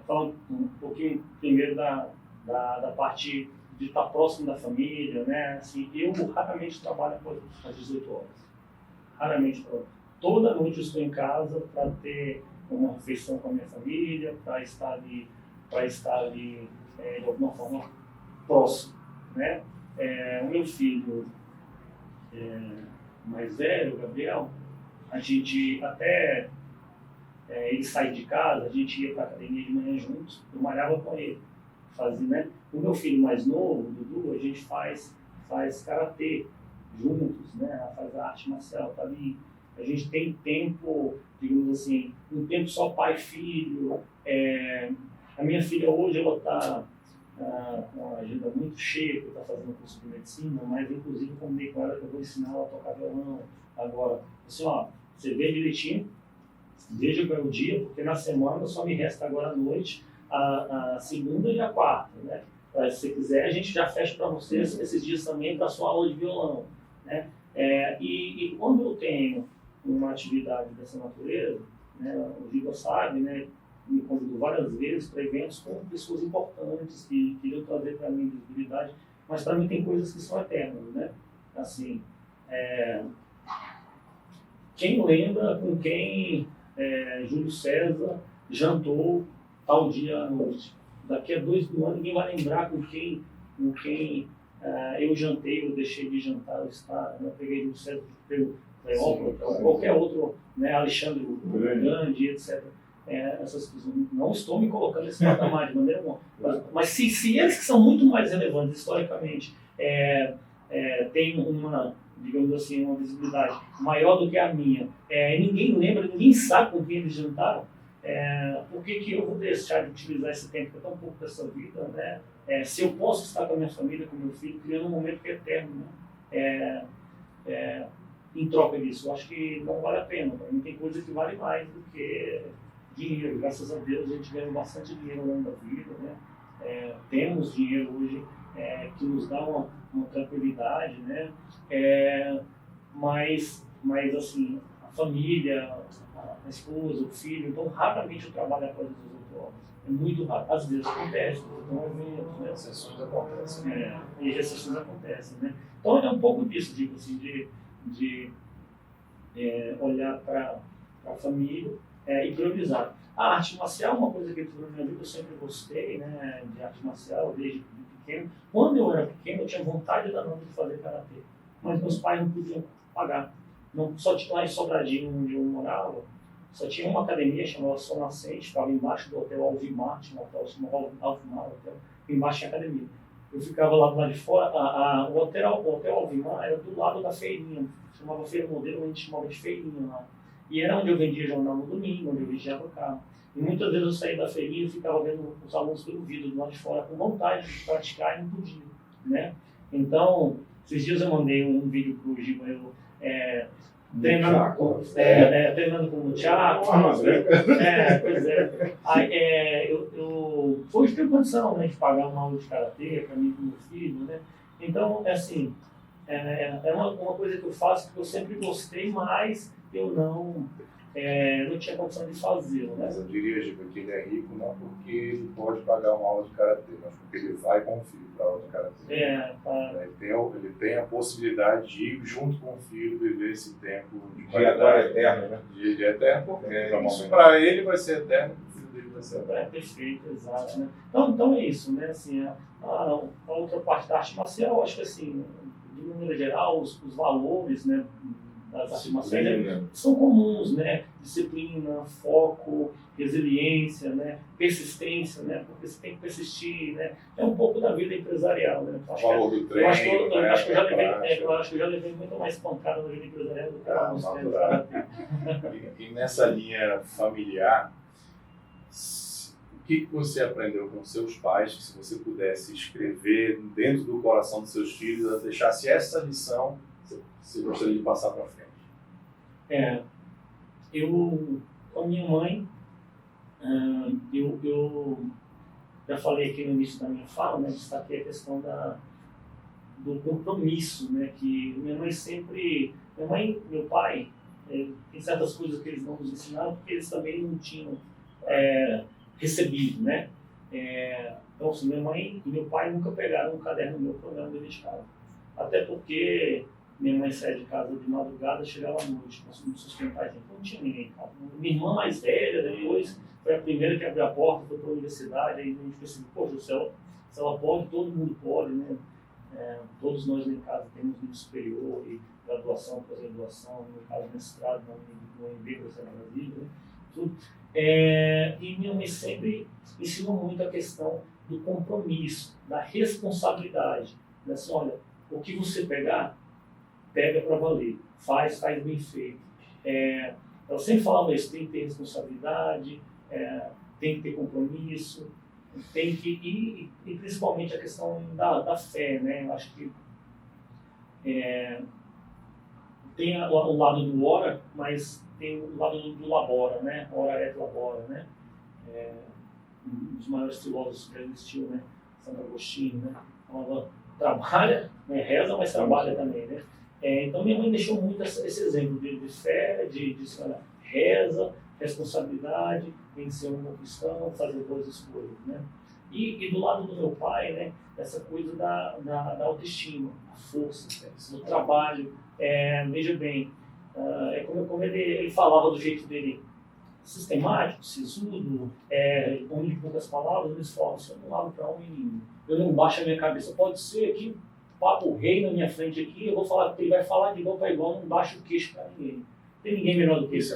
falando um pouquinho primeiro da parte de estar próximo da família, né? Assim, eu raramente trabalho às 18 horas. Raramente trabalho. Toda noite eu estou em casa para ter uma refeição com a minha família, para estar ali de alguma forma próximo, né? O meu filho mais velho, o Gabriel, a gente até ele sair de casa, a gente ia para a academia de manhã juntos, eu malhava com ele. Né? O meu filho mais novo, o Dudu, a gente faz karatê juntos, né? Faz a arte marcial, tá ali. A gente tem tempo, digamos assim, um tempo só pai e filho. A minha filha hoje, ela está com uma agenda muito cheia, porque está fazendo curso de medicina, mas inclusive combinei com ela que eu vou ensinar ela a tocar violão. Agora, assim, você vê direitinho, veja qual é o dia, porque na semana só me resta agora à noite a segunda e a quarta, né? Se você quiser, a gente já fecha para vocês esses dias também para a sua aula de violão, né? E quando eu tenho uma atividade dessa natureza, né, o Giba sabe, né, me convidou várias vezes para eventos com pessoas importantes que queriam trazer para mim visibilidade, mas para mim tem coisas que são eternas, né? Assim, quem lembra com quem Júlio César jantou tal dia à noite? Daqui a 2 anos ninguém vai lembrar com quem eu jantei ou deixei de jantar ou estar, né? Peguei Júlio César pelo qualquer outro, né? Alexandre o Grande, etc. Essas coisas, não estou me colocando nesse patamar de maneira alguma, mas se eles que são muito mais relevantes historicamente têm uma, digamos assim, uma visibilidade maior do que a minha, ninguém lembra, ninguém sabe com quem eles jantaram, por que eu vou deixar de utilizar esse tempo que é tão pouco dessa vida, né? Se eu posso estar com a minha família, com meu filho, criando um momento que é eterno, né? Em troca disso, eu acho que não vale a pena. Para mim tem coisa que vale mais do que dinheiro. Graças a Deus a gente ganha bastante dinheiro ao longo da vida, né? Temos dinheiro hoje que nos dá uma tranquilidade, né? Mas assim, a família, a esposa, o filho, então raramente eu trabalho após as 18 horas. É muito raro. Às vezes acontece, então eventos, né? Exceções acontecem. E exceções acontecem, né? Então é um pouco disso, digo assim, de olhar para a família e priorizar. A arte marcial é uma coisa que entrou na minha vida, eu sempre gostei, né, de arte marcial, desde pequeno. Quando eu era pequeno, eu tinha vontade danada de fazer karatê, mas meus pais não podiam pagar. Não, só tinha lá em Sobradinho, onde eu morava, só tinha uma academia chamada Sol Nascente, ficava embaixo do hotel Alvimar, tinha um hotel chamado Alvimar, embaixo tinha academia. Eu ficava lá do lado de fora, o hotel Alvimar era do lado da feirinha, chamava Feira Modelo, a gente chamava de feirinha lá. E era onde eu vendia jornal no domingo, onde eu vigiava o carro. E muitas vezes eu saía da feirinha e ficava vendo os alunos pelo vidro do lado de fora com vontade de praticar e não podia, né? Então, esses dias eu mandei um vídeo pro Giba, treinando com o Thiago. Pois é. Aí, hoje tenho condição, né, de pagar uma aula de karatê para mim e para meu filho, né? Então, assim, é uma coisa que eu faço que eu sempre gostei, mas eu não tinha condição de fazê-lo, né? Mas eu diria, Giba, que ele é rico não porque ele pode pagar uma aula de karatê, mas porque ele vai com o filho para a aula de karatê. Ele tem a possibilidade de ir junto com o filho, viver esse tempo de qualidade eterno, né? De eterno, isso para ele vai ser eterno, para o filho dele vai ser eterno. Perfeito, exato, né? Então é isso, né? Assim, a outra parte da arte marcial, eu acho que assim, de maneira geral, os valores, né, das artes marciais são comuns, né? Disciplina, foco, resiliência, né? Persistência, né? Porque você tem que persistir, né? É um pouco da vida empresarial, né? O valor do treino, eu acho que eu já levei muito mais pancada na vida empresarial do que na música. E nessa linha familiar, o que você aprendeu com seus pais, que se você pudesse escrever dentro do coração dos seus filhos, deixasse essa lição, você gostaria de passar para frente? Eu, com a minha mãe, eu já falei aqui no início da minha fala, né, destaquei a questão do compromisso, né, que minha mãe, meu pai, tem certas coisas que eles não nos ensinaram porque eles também não tinham recebido, né. Então, assim, minha mãe e meu pai nunca pegaram um caderno meu para olhar no dever de casa. Até porque minha mãe saía de casa de madrugada, chegava à noite, nós fomos sustentar, então não tinha ninguém em casa. Minha irmã mais velha, depois, foi a primeira que abriu a porta, foi para a universidade, aí a gente percebeu, poxa, se ela pode, todo mundo pode, né? Todos nós em casa temos nível superior, e graduação, pós-graduação, no meu caso, mestrado, no UNB, na Brasília, né? Tudo. E minha mãe sempre ensinou muito a questão do compromisso, da responsabilidade. Né? Assim, olha, o que você pegar, pega para valer, faz bem feito. Eu sempre falava isso, tem que ter responsabilidade, tem que ter compromisso, tem que e principalmente a questão da fé, né? Eu acho que tem o lado do ora, mas tem o lado do labora, né? Ora et labora, né? Um dos maiores filósofos que existiu, né? Santo Agostinho, né? Ela trabalha, né? Reza, mas trabalha também, né? Então minha mãe deixou muito esse exemplo de fé, de reza, responsabilidade, em ser um bom cristão, fazer boas escolhas, né? E do lado do meu pai, né, essa coisa da autoestima, a força, do trabalho. Veja bem, como ele falava do jeito dele, sistemático, sisudo, homem de poucas palavras, eles falam, se eu não lavo para um menino, eu não baixo a minha cabeça, pode ser aqui, papo rei na minha frente aqui, eu vou falar, ele vai falar de igual para igual, não baixo o queixo para ninguém. Não tem ninguém melhor do que isso.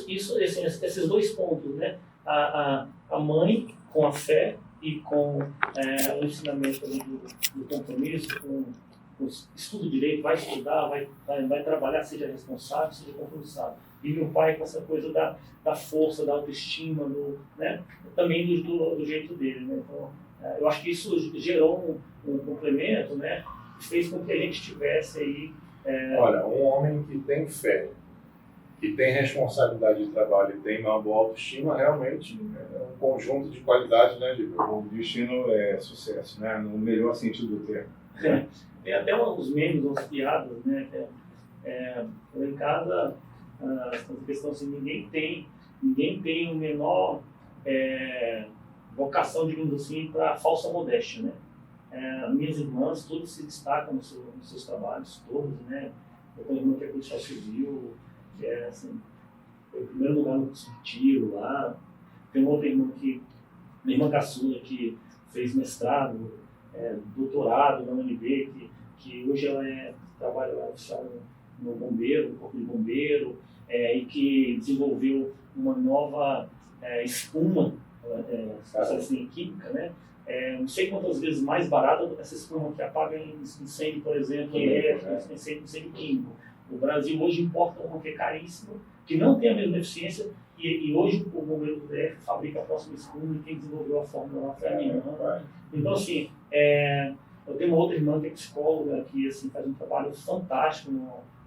E esses dois pontos, né? A mãe com a fé e com o ensinamento ali do compromisso, com o estudo direito, vai estudar, vai trabalhar, seja responsável, seja compromissado. E meu pai com essa coisa da força, da autoestima, né? Também do jeito dele, né? Então, eu acho que isso gerou um complemento, né? Que fez com que a gente tivesse aí... Olha, um homem que tem fé, que tem responsabilidade de trabalho e tem uma boa autoestima, realmente é um conjunto de qualidades, né, Giba? O destino é sucesso, né? No melhor sentido do termo. Tem até uns memes, umas piadas, né? Eu em casa, a questão assim, ninguém tem o menor vocação, digamos assim, para falsa modéstia, né? Minhas irmãs, todas se destacam nos seus trabalhos, todas, né? Eu tenho uma irmã que é policial civil, que assim, foi o primeiro lugar no tiro lá. Tem outra irmã minha irmã caçula, que fez mestrado doutorado na UNB, que hoje ela trabalha lá oficial no bombeiro, no corpo de bombeiro, e que desenvolveu uma nova espuma, especialista em química, né? Não sei quantas vezes mais barata essa espuma que apaga incêndio, por exemplo, incêndio químico. O Brasil hoje importa uma que é caríssima, que não tem a mesma eficiência, e hoje o bombeiro do DF fabrica a próxima espuma, e quem desenvolveu a fórmula lá foi a minha irmã. Então, assim, eu tenho uma outra irmã que é psicóloga, que assim, faz um trabalho fantástico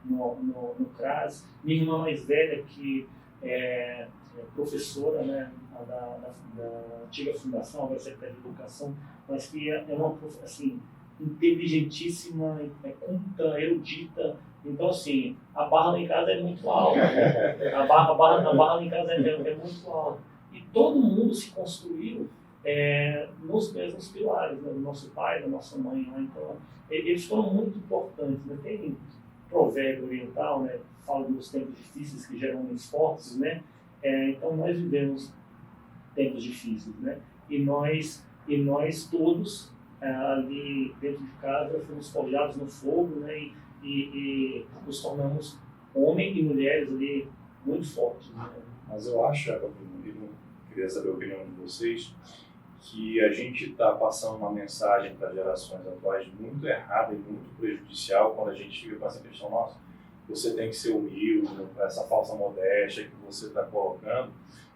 no CRAS. Minha irmã mais velha, que é professora, né, da antiga fundação, agora Secretaria de Educação, mas que é uma assim, inteligentíssima, culta, erudita. Então, assim, a barra lá em casa é muito alta. A barra lá em casa é muito alta. E todo mundo se construiu nos mesmos pilares, né, do nosso pai, da nossa mãe. Né? Então, eles foram muito importantes. Né? Tem provérbio oriental, né, fala dos tempos difíceis que geram homens fortes, né? Então, nós vivemos tempos difíceis, né? E nós todos ali dentro de casa fomos forjados no fogo, né? E nos tornamos homens e mulheres ali muito fortes. Né? Mas eu acho, eu queria saber a opinião de vocês, que a gente está passando uma mensagem para gerações atuais muito errada e muito prejudicial quando a gente fica com essa questão, nossa, você tem que ser humilde, essa falsa modéstia que você está colocando.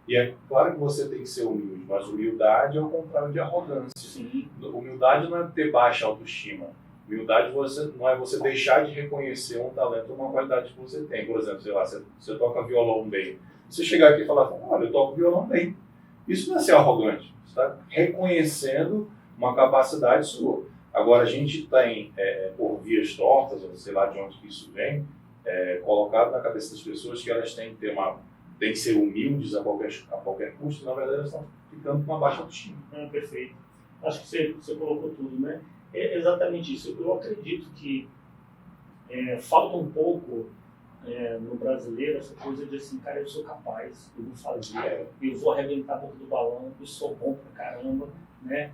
E é claro que você tem que ser humilde, mas humildade é o contrário de arrogância. Sim. Humildade não é ter baixa autoestima. Humildade não é você deixar de reconhecer um talento, uma qualidade que você tem. Por exemplo, sei lá, você toca violão bem. Você chegar aqui e falar, olha, eu toco violão bem. Isso não é ser arrogante. Você está reconhecendo uma capacidade sua. Agora, a gente tem, por vias tortas, ou sei lá de onde que isso vem, colocado na cabeça das pessoas que elas têm que ser humildes a qualquer custo. Na verdade, elas estão ficando com uma baixa autoestima. Perfeito. Acho que você colocou tudo, né? É exatamente isso. Eu acredito que falta um pouco no brasileiro essa coisa de assim, cara, eu sou capaz, eu vou fazer, eu vou arrebentar a boca do balão, eu sou bom pra caramba, né?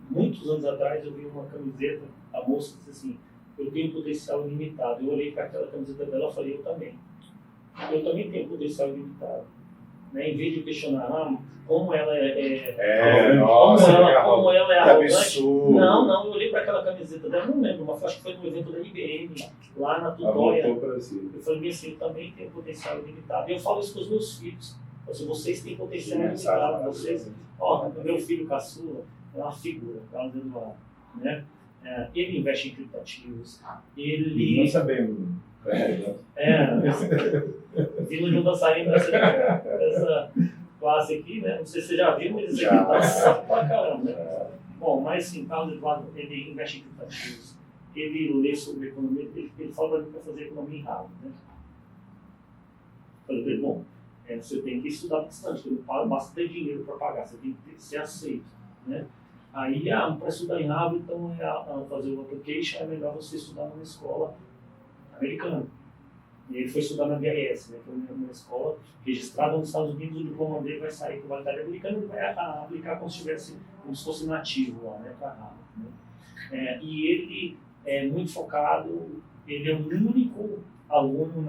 Muitos anos atrás eu vi uma camiseta, a moça disse assim, eu tenho potencial ilimitado. Eu olhei para aquela camiseta dela e falei, eu também tenho potencial ilimitado. Né? Em vez de questionar como ela como ela é arrogante. Absurdo. Não, eu olhei para aquela camiseta dela, não lembro, mas acho que foi no evento da IBM, lá na Tutóia. Eu falei assim, eu também tenho potencial ilimitado. E eu falo isso com os meus filhos. Assim, vocês têm potencial ilimitado. Meu filho caçula é uma figura, Carlos Eduardo. Né? Ele investe em criptativos. Não sabemos. Vila de um dançarino dessa classe aqui, né? Não sei se você já viu, mas esse aqui dança pra caramba. Né? Bom, mas sim, Carlos Eduardo, ele investe em criptativos, ele lê sobre economia, ele fala para fazer economia em Harvard. Né? Falei, bom, você tem que estudar bastante, porque não basta ter dinheiro para pagar, você tem que ser aceito. Né? Aí, para estudar em Harvard, então, fazer o application, é melhor você estudar numa escola americana. E ele foi estudar na BRS, né, que é uma escola registrada nos Estados Unidos. O diploma dele vai sair com validade americana e vai aplicar como se fosse nativo lá, né, para Harvard. Né? E ele é muito focado, ele é o único aluno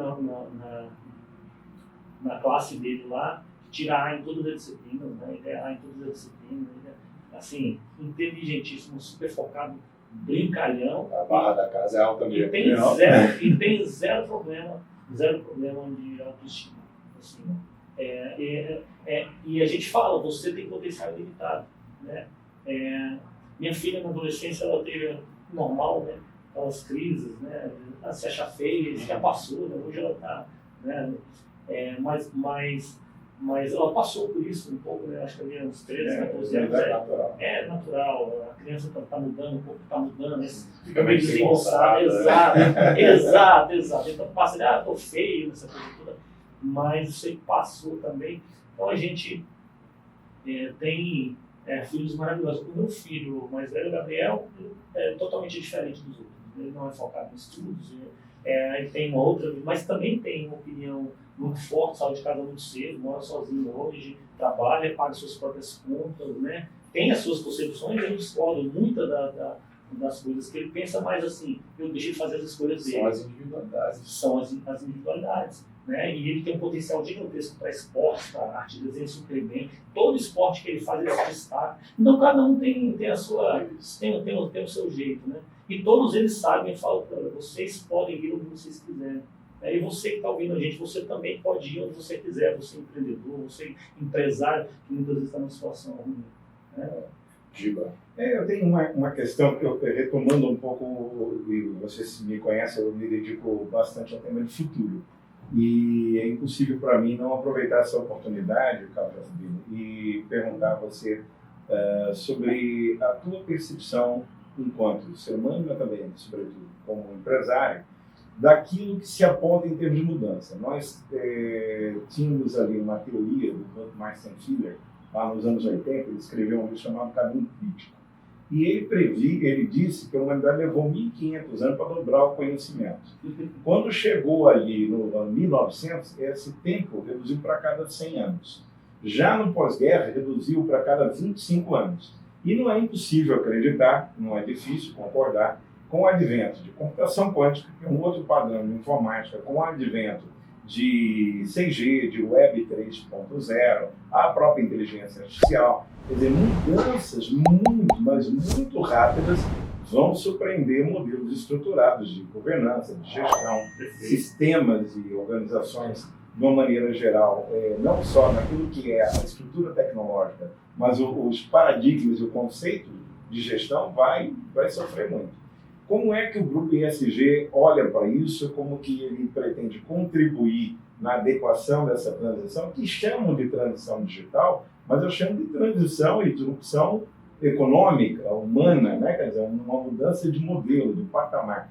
na classe dele lá que tira A em todas as disciplinas, né, ele é A em todas as disciplinas, ele é, assim, inteligentíssimo, super focado, brincalhão. A barra da casa é alta mesmo. E tem zero problema de autoestima. Assim, e a gente fala, você tem potencial ilimitado. Né? Minha filha na adolescência, ela teve normal, né? Aquelas crises, né? Ela se acha feia, já passou, né? Hoje ela está. Né? Mas ela passou por isso um pouco, né? Acho que havia uns 13, 14 anos. É natural, a criança está mudando, um pouco está mudando, né? Fica meio desengonçada. Exato. Então passa, estou feio, essa coisa toda. Mas isso aí passou também. Então a gente tem filhos maravilhosos. O meu filho mais velho, o Gabriel, é totalmente diferente dos outros. Ele não é focado em estudos, ele tem uma outra, mas também tem uma opinião muito forte, saiu de casa muito cedo, mora sozinho hoje, trabalha, paga suas próprias contas, né? tem as suas concepções, eu discordo muito das coisas que ele pensa, mas assim, eu deixei de fazer as escolhas dele. São as individualidades. São as individualidades. Né? E ele tem um potencial gigantesco para esporte, para arte, desenha super bem. Todo esporte que ele faz, ele se destaca. Então, cada um tem a sua, tem o seu jeito. Né? E todos eles sabem e falam, vocês podem ir onde vocês quiserem. E você que está ouvindo a gente, você também pode ir onde você quiser. Você é empreendedor, você é empresário, que muitas vezes está numa situação ruim. Né? Giba. Eu tenho uma questão que eu, retomando um pouco, e vocês me conhecem, eu me dedico bastante ao tema de futuro. E é impossível para mim não aproveitar essa oportunidade, Carlos Jacobino, e perguntar a você sobre a tua percepção enquanto ser humano, mas também, sobretudo, como empresário, daquilo que se aponta em termos de mudança. Nós tínhamos ali uma teoria do Martin Filler, lá nos anos 80, ele escreveu um livro chamado Caminho Crítico. E ele disse que a humanidade levou 1.500 anos para dobrar o conhecimento. Quando chegou ali no ano 1900, esse tempo reduziu para cada 100 anos. Já no pós-guerra, reduziu para cada 25 anos. E não é impossível acreditar, não é difícil concordar, com o advento de computação quântica, que é um outro padrão de informática, com o advento de 6G, de Web 3.0, a própria inteligência artificial. Quer dizer, mudanças muito, mas muito rápidas vão surpreender modelos estruturados de governança, de gestão, sistemas e organizações de uma maneira geral, não só naquilo que é a estrutura tecnológica, mas os paradigmas e o conceito de gestão vai sofrer muito. Como é que o Grupo ISG olha para isso? Como que ele pretende contribuir na adequação dessa transição, que chamam de transição digital, mas eu chamo de transição e disrupção econômica, humana, né? Quer dizer, uma mudança de modelo, de patamar.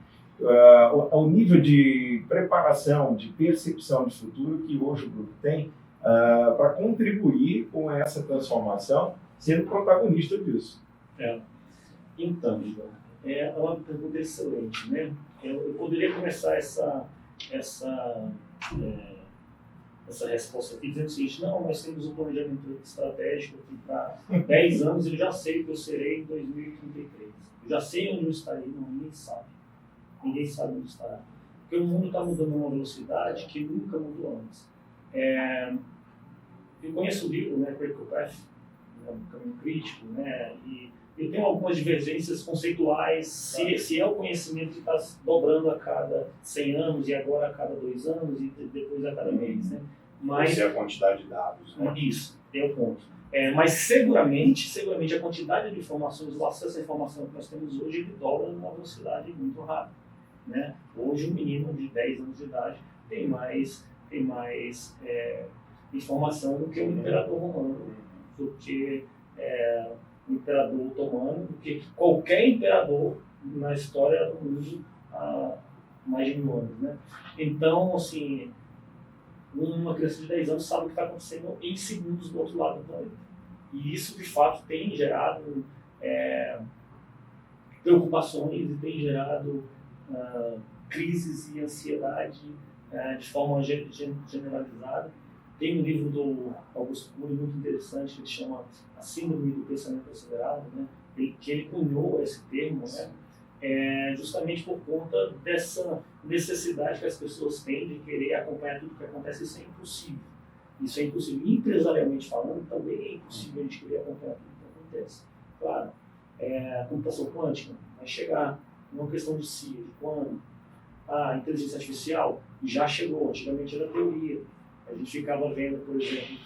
O nível de preparação, de percepção de futuro que hoje o grupo tem para contribuir com essa transformação, sendo protagonista disso. Então, é uma pergunta excelente, né? Eu poderia começar essa resposta aqui dizendo o seguinte: não, nós temos um planejamento estratégico aqui para 10 anos e eu já sei o que eu serei em 2033. Eu já sei onde eu estarei, não, ninguém sabe. Ninguém sabe onde estará. Porque o mundo está mudando a uma velocidade que nunca mudou antes. Eu conheço o livro, né, Critical Path, o Caminho Crítico, né, e eu tenho algumas divergências conceituais, se é o conhecimento que está dobrando a cada 100 anos e agora a cada 2 anos e depois a cada mês. Né? Mas essa é a quantidade de dados. Né? Isso, é o ponto. Mas seguramente a quantidade de informações, o acesso à informação que nós temos hoje, ele dobra numa velocidade muito rápida. Né? Hoje, um menino de 10 anos de idade tem mais informação do que um imperador romano, do que o imperador otomano, do que qualquer imperador na história do mundo há mais de 1000 anos. Né? Então, assim, uma criança de 10 anos sabe o que está acontecendo em segundos do outro lado do planeta. E isso, de fato, tem gerado preocupações e tem gerado crises e ansiedade de forma generalizada. Tem um livro do Augusto Cury muito interessante que ele chama A Síndrome do Pensamento Acelerado, né? Que ele cunhou esse termo, né? Justamente por conta dessa necessidade que as pessoas têm de querer acompanhar tudo o que acontece. Isso é impossível. Isso é impossível. Empresarialmente falando, também é impossível a gente querer acompanhar tudo o que acontece. Claro, a computação quântica vai chegar, não é uma questão de se, de quando. A inteligência artificial já chegou, antigamente era teoria. A gente ficava vendo, por exemplo,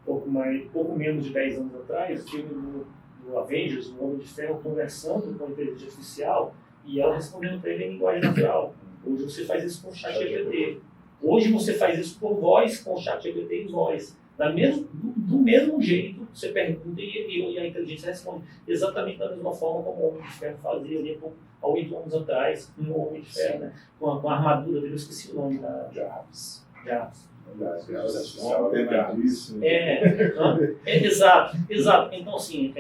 pouco menos de 10 anos atrás, o filme do Avengers, o Homem de Ferro, conversando com a inteligência artificial e ela respondendo para ele em linguagem natural. Hoje você faz isso com o ChatGPT. Hoje você faz isso por voz, com o ChatGPT em voz. Do mesmo jeito, você pergunta e a inteligência responde. Exatamente da mesma forma como o Homem de Ferro fazia ali há 8 anos atrás, um Homem de Ferro, né? com a armadura dele, eu esqueci o nome da Jarvis. Exato. Então, assim,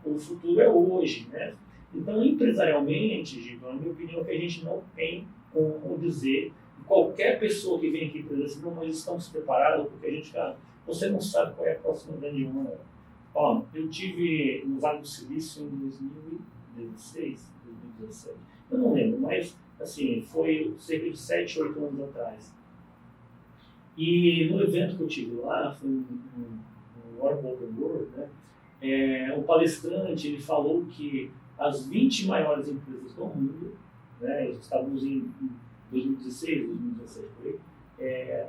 o futuro é hoje, né? Então, empresarialmente, Giba, a minha opinião é que a gente não tem como dizer, qualquer pessoa que vem aqui para dizer assim, não, nós estamos preparados, porque a gente, cara, você não sabe qual é a próxima grande onda. Ó, eu tive no Vale do Silício em 2016, 2017. Eu não lembro, mas assim, foi cerca de 7, 8 anos atrás. E no evento que eu tive lá, foi um Warp Open World, né? O palestrante ele falou que as 20 maiores empresas do mundo, né, estávamos em 2016, 2017, por aí,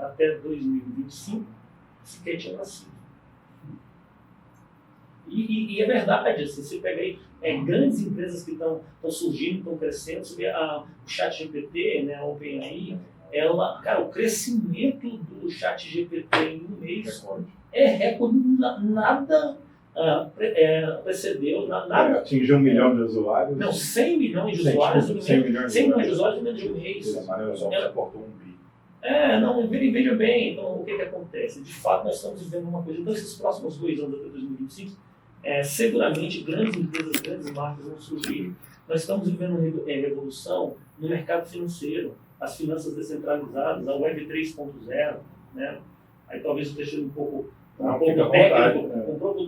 até 2025, sequer tinha nascido. E é verdade, assim, você pega aí grandes empresas que estão surgindo, estão crescendo, você vê o ChatGPT, né, a OpenAI, cara, o crescimento do ChatGPT em um mês é recorde, nada precedeu, nada. Atingiu 1 milhão de usuários. Não, 100 milhões de usuários em 100 milhões de usuários em menos de um mês. A Microsoft já portou 1 bi. Não, veja bem, então o que acontece? De fato, nós estamos vivendo uma coisa. Então, esses próximos 2 anos até 2025, seguramente grandes empresas, grandes marcas vão surgir. Nós estamos vivendo uma revolução no mercado financeiro, as finanças descentralizadas, a Web 3.0, né? Aí talvez eu deixe um pouco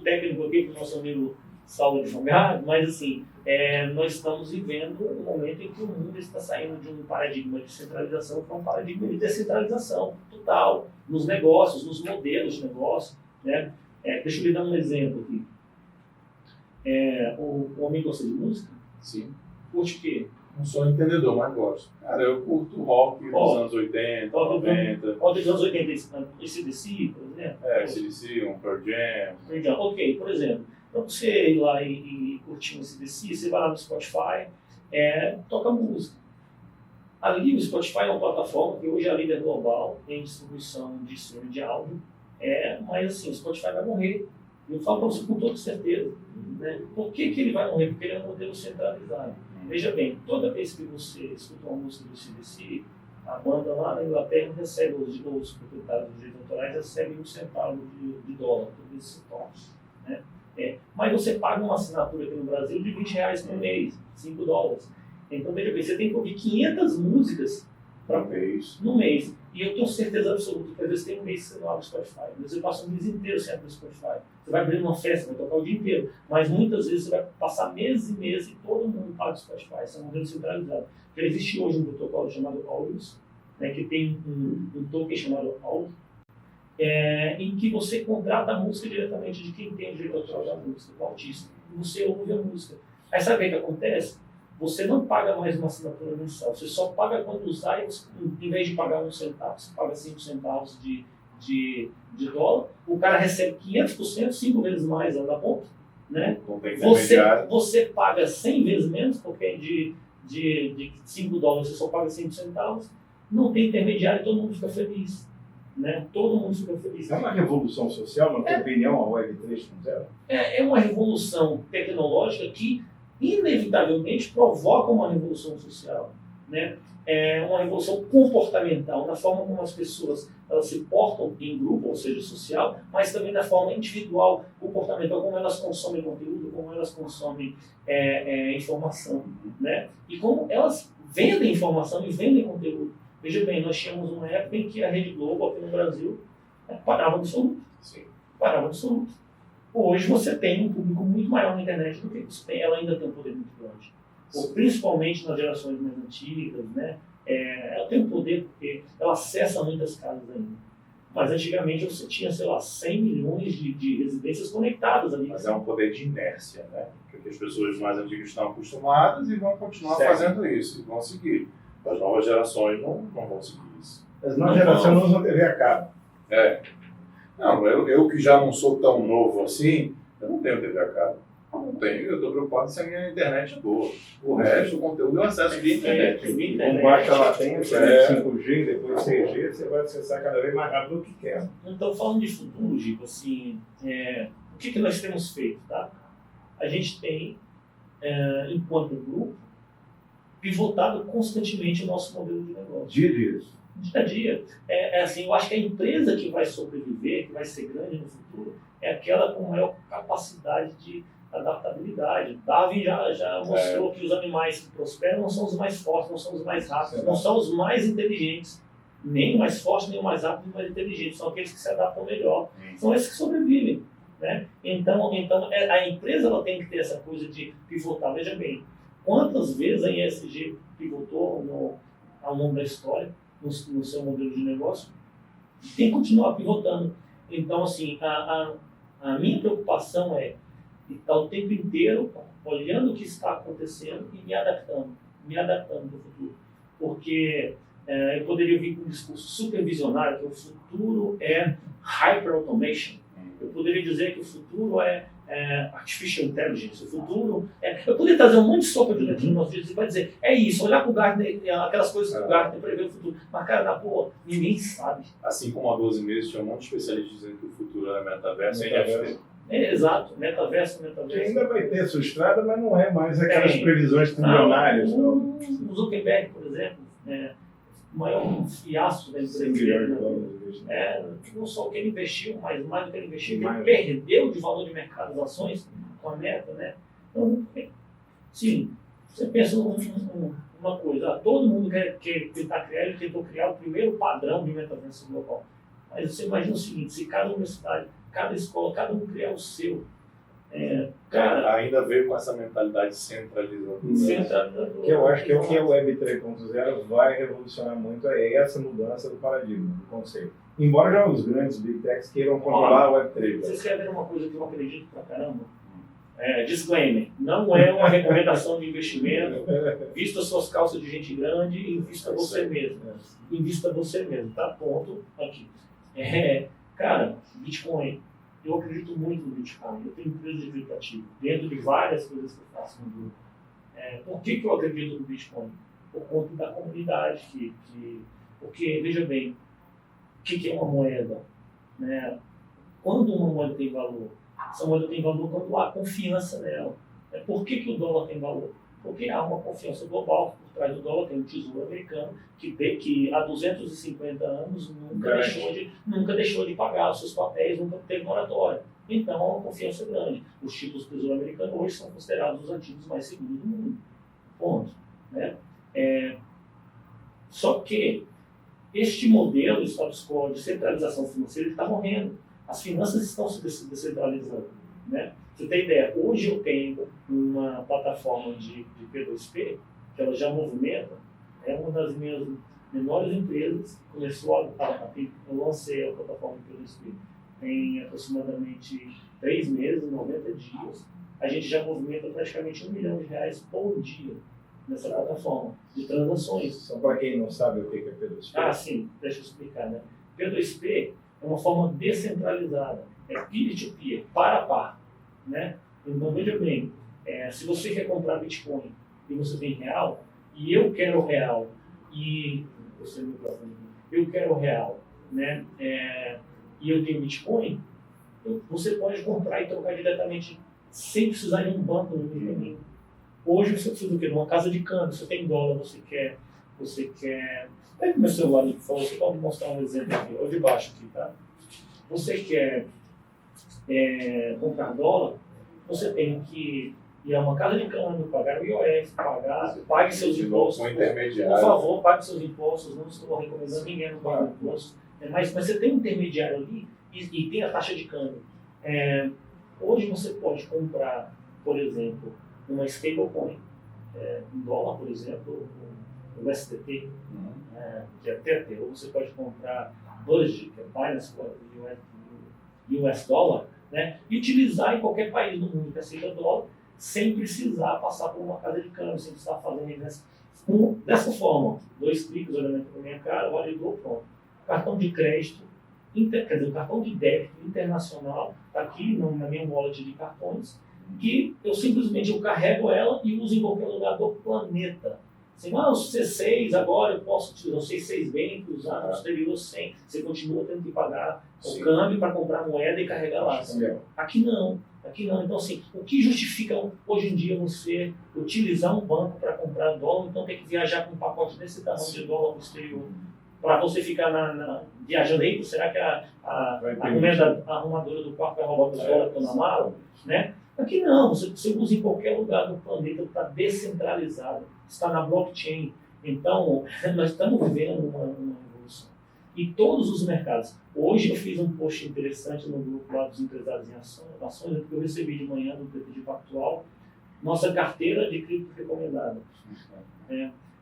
técnico aqui para o nosso amigo Saulo de Jongado, mas assim, nós estamos vivendo um momento em que o mundo está saindo de um paradigma de centralização para um paradigma de descentralização total, nos negócios, nos modelos de negócio, né? Deixa eu lhe dar um exemplo aqui. O homem gosta de música? Sim. Curte o quê? Não sou entendedor, mas gosto. Cara, eu curto rock dos anos 80, 90. Rock dos anos 80, AC/DC, por exemplo? AC/DC, um Pearl Jam. Ok, por exemplo, para você ir lá e curtir um AC/DC, você vai lá no Spotify, toca música. Ali o Spotify é uma plataforma que hoje é a líder global em distribuição de streaming de áudio, mas assim, o Spotify vai morrer. Eu falo para você com toda certeza. Né? Por que ele vai morrer? Porque ele é um modelo centralizado. Veja bem, toda vez que você escuta uma música do AC/DC, a banda lá na Inglaterra recebe, os proprietários dos direitos autorais recebem $1 de dólar por esses toques. Né? Mas você paga uma assinatura aqui no Brasil de R$20 por mês, $5. Então, veja bem, você tem que ouvir 500 músicas no mês. E eu tenho certeza absoluta que às vezes tem um mês que você não abre o Spotify. Às vezes você passa um mês inteiro sem abrir o Spotify. Você vai abrir uma festa, vai tocar o dia inteiro. Mas muitas vezes você vai passar meses e meses e todo mundo paga o Spotify. Isso é um modelo centralizado. Já existe hoje um protocolo chamado Audius, né, que tem um token chamado Audius, em que você contrata a música diretamente de quem tem o direito autoral da música, do artista. E você ouve a música. Aí sabe o que acontece? Você não paga mais uma assinatura mensal, você só paga quando usar, e você, em vez de pagar 1 centavo, você paga 5 centavos de dólar, o cara recebe 500%, 5 vezes mais lá da ponta, né? Você paga 100 vezes menos, porque de 5 dólares você só paga 5 centavos, não tem intermediário, todo mundo fica feliz. Né? Todo mundo fica feliz. É uma revolução social, na tua opinião, a Web 3.0? É uma revolução tecnológica que inevitavelmente provoca uma revolução social, né? Uma revolução comportamental, na forma como as pessoas elas se portam em grupo, ou seja, social, mas também na forma individual, comportamental, como elas consomem conteúdo, como elas consomem informação, né? E como elas vendem informação e vendem conteúdo. Veja bem, nós tínhamos uma época em que a Rede Globo aqui no Brasil parava absoluto. Sim. Parava absoluto. Hoje você tem um público muito maior na internet do que isso tem. Ela ainda tem um poder muito grande. Principalmente nas gerações mais antigas, né? Ela tem um poder porque ela acessa muitas casas ainda. Mas antigamente você tinha, sei lá, 100 milhões de residências conectadas ali. Mas é um poder de inércia, né? Porque as pessoas mais antigas estão acostumadas e vão continuar fazendo isso, e vão seguir. As novas gerações não vão seguir isso. As novas gerações não usam TV a cabo. Não, eu que já não sou tão novo assim, eu não tenho TV a cabo. Não tenho, eu estou preocupado se a minha internet é boa. O resto, o conteúdo, eu acesso via internet. Com baixa latência, 5G, depois 6G, você vai acessar cada vez mais rápido do que quer. Então, falando de futuro, Gico, assim, o que nós temos feito, tá? A gente tem, enquanto grupo, pivotado constantemente o nosso modelo de negócio. Dia a dia. Assim, eu acho que a empresa que vai sobreviver, que vai ser grande no futuro, é aquela com maior capacidade de adaptabilidade. Darwin já mostrou que os animais que prosperam não são os mais fortes, não são os mais rápidos, não são os mais inteligentes. Nem o mais forte, nem o mais rápido, nem o mais inteligente. São aqueles que se adaptam melhor. São esses que sobrevivem. né? Então a empresa ela tem que ter essa coisa de pivotar. Veja bem, quantas vezes a ESG pivotou ao longo da história, no seu modelo de negócio, tem que continuar pivotando. Então, assim, a minha preocupação é estar o tempo inteiro olhando o que está acontecendo e me adaptando para o futuro. Porque eu poderia vir com um discurso supervisionário que o futuro é hyper-automation. Eu poderia dizer que o futuro é artificial intelligence. O futuro eu poderia trazer um monte de sopa de letrinha nos dias e vai dizer, é isso, olhar para o Gartner, aquelas coisas que o Gartner prevê o futuro. Mas, cara, na boa, ninguém sabe. Assim como há 12 meses tinha um monte de especialistas dizendo que o futuro é metaverso e NFT. Exato, metaverso. Que ainda vai ter sua estrada, mas não é mais aquelas previsões trilionárias. O Zuckerberg, por exemplo, o maior fiasco da empresa dele, não só o que ele investiu, mas mais do que ele investiu, ele perdeu de valor de mercado as ações com a Meta, né? Então, sim, você pensa uma coisa, todo mundo que está criando, ele tentou criar o primeiro padrão de metaverso global. Mas você imagina o seguinte, se cada universidade, cada escola, cada um criar o seu, cara... Ainda veio com essa mentalidade centralizadora. Que eu acho que é o que a Web 3.0 vai revolucionar muito, é essa mudança do paradigma, do conceito. Embora já os grandes Big Techs queiram controlar a Web 3. Vocês querem ver uma coisa que eu acredito pra caramba? Disclaimer, não é uma recomendação de investimento, vista suas calças de gente grande e invista você mesmo. Invista você mesmo, tá? Ponto aqui. Cara, Bitcoin. Eu acredito muito no Bitcoin. Eu tenho empresa de criptativo, dentro de várias coisas que eu faço no grupo. Por que eu acredito no Bitcoin? Por conta da comunidade. Porque, veja bem, o que é uma moeda? Né? Quando uma moeda tem valor? Essa moeda tem valor quando há confiança nela. Por que o dólar tem valor? Porque há uma confiança global. Por trás do dólar tem um tesouro americano que há 250 anos nunca deixou de pagar os seus papéis, nunca teve moratória. Então há uma confiança grande. Os títulos do tesouro americano hoje são considerados os ativos mais seguros do mundo. Ponto. Né? Só que este modelo status quo de centralização financeira está morrendo. As finanças estão se descentralizando. Né? Você tem ideia, hoje eu tenho uma plataforma de P2P que ela já movimenta, é uma das minhas menores empresas que começou eu lancei a plataforma de P2P tem aproximadamente 3 meses, 90 dias, a gente já movimenta praticamente R$1 milhão por dia nessa plataforma de transações. Só para quem não sabe o que é P2P. Sim, deixa eu explicar. Né? P2P é uma forma descentralizada, é peer-to-peer, par a par. Né? Então, veja bem, se você quer comprar Bitcoin e você tem real, e eu quero real, e eu quero real, né? E eu tenho Bitcoin, você pode comprar e trocar diretamente sem precisar de um banco no meio caminho. Hoje você precisa do quê? De uma casa de câmbio, você tem dólar, você quer... Pega o meu celular, por favor, você pode mostrar um exemplo aqui, ou de baixo aqui, tá? Você quer comprar dólar, você tem que ir a uma casa de câmbio, pagar o IOF, pague seus impostos. Por favor, pague seus impostos, não estou recomendando ninguém não pagar impostos. Mas você tem um intermediário ali e tem a taxa de câmbio. Hoje você pode comprar, por exemplo, uma stablecoin, um dólar, por exemplo, o STT, que é TT, ou você pode comprar BUSD, que é Binance US Dollar, né? E utilizar em qualquer país do mundo que aceita dólar, sem precisar passar por uma casa de câmbio, sem precisar fazer investment. Dessa forma, 2 cliques, olhando para a minha cara, validou, pronto. Cartão de crédito, quer dizer, cartão de débito internacional, está aqui na minha wallet de cartões, que eu carrego ela e uso em qualquer lugar do planeta. Assim, o C6 agora eu posso utilizar o C6 Bank, usar no exterior sem. Você continua tendo que pagar o câmbio para comprar moeda e carregar lá. Aqui não. Então, assim, o que justifica hoje em dia você utilizar um banco para comprar dólar, então tem que viajar com um pacote desse tamanho de dólar para o exterior, para você ficar viajando aí? Será que a arrumadora do quarto vai roubar os dólares que estão na mala? Né? Aqui não, você usa em qualquer lugar do planeta, está descentralizado, está na blockchain. Então, nós estamos vivendo uma revolução. e todos os mercados. Hoje eu fiz um post interessante no grupo lá dos empresários em ações, porque eu recebi de manhã do BTG Pactual nossa carteira de cripto recomendada.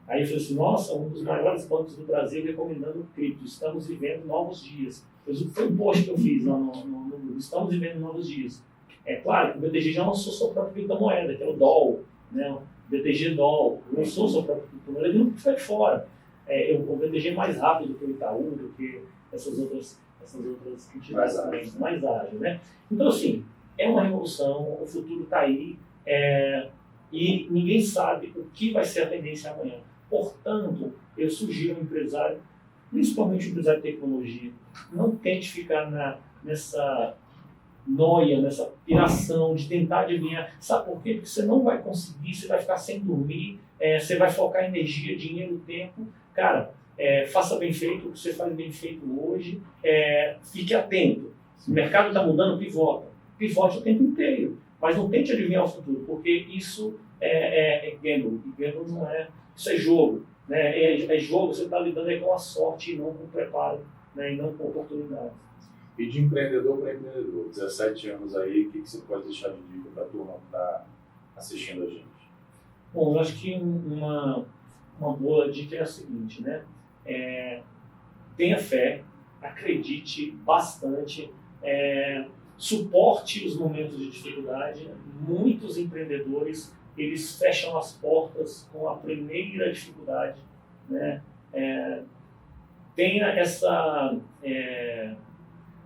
Aí eu falei assim, nossa, um dos maiores bancos do Brasil recomendando cripto, estamos vivendo novos dias. Foi um post que eu fiz lá no grupo, estamos vivendo novos dias. É claro que o BTG já lançou sua própria criptomoeda, que é o DOL, né? O BTG DOL, lançou sua própria criptomoeda, ele não foi de fora. O BTG é mais rápido que o Itaú, do que essas outras entidades mais ágeis, né? Então, assim, é uma revolução, o futuro está aí, e ninguém sabe o que vai ser a tendência amanhã. Portanto, eu sugiro ao empresário, principalmente o empresário de tecnologia, não tente ficar nessa noia, nessa piração de tentar adivinhar. Sabe por quê? Porque você não vai conseguir, você vai ficar sem dormir, você vai focar energia, dinheiro, tempo. Cara, faça bem feito o que você faz bem feito hoje, fique atento. Se o mercado está mudando, pivote o tempo inteiro. Mas não tente adivinhar o futuro, porque isso é gamble. E gamble não é. Isso é jogo. Né? É jogo, você está lidando com a sorte e não com o preparo, né? E não com oportunidade. E de empreendedor para empreendedor, 17 anos aí, o que você pode deixar de dica para a turma que está assistindo a gente? Bom, eu acho que uma boa dica é a seguinte, né? Tenha fé, acredite bastante, suporte os momentos de dificuldade. Muitos empreendedores, eles fecham as portas com a primeira dificuldade, né? Tenha essa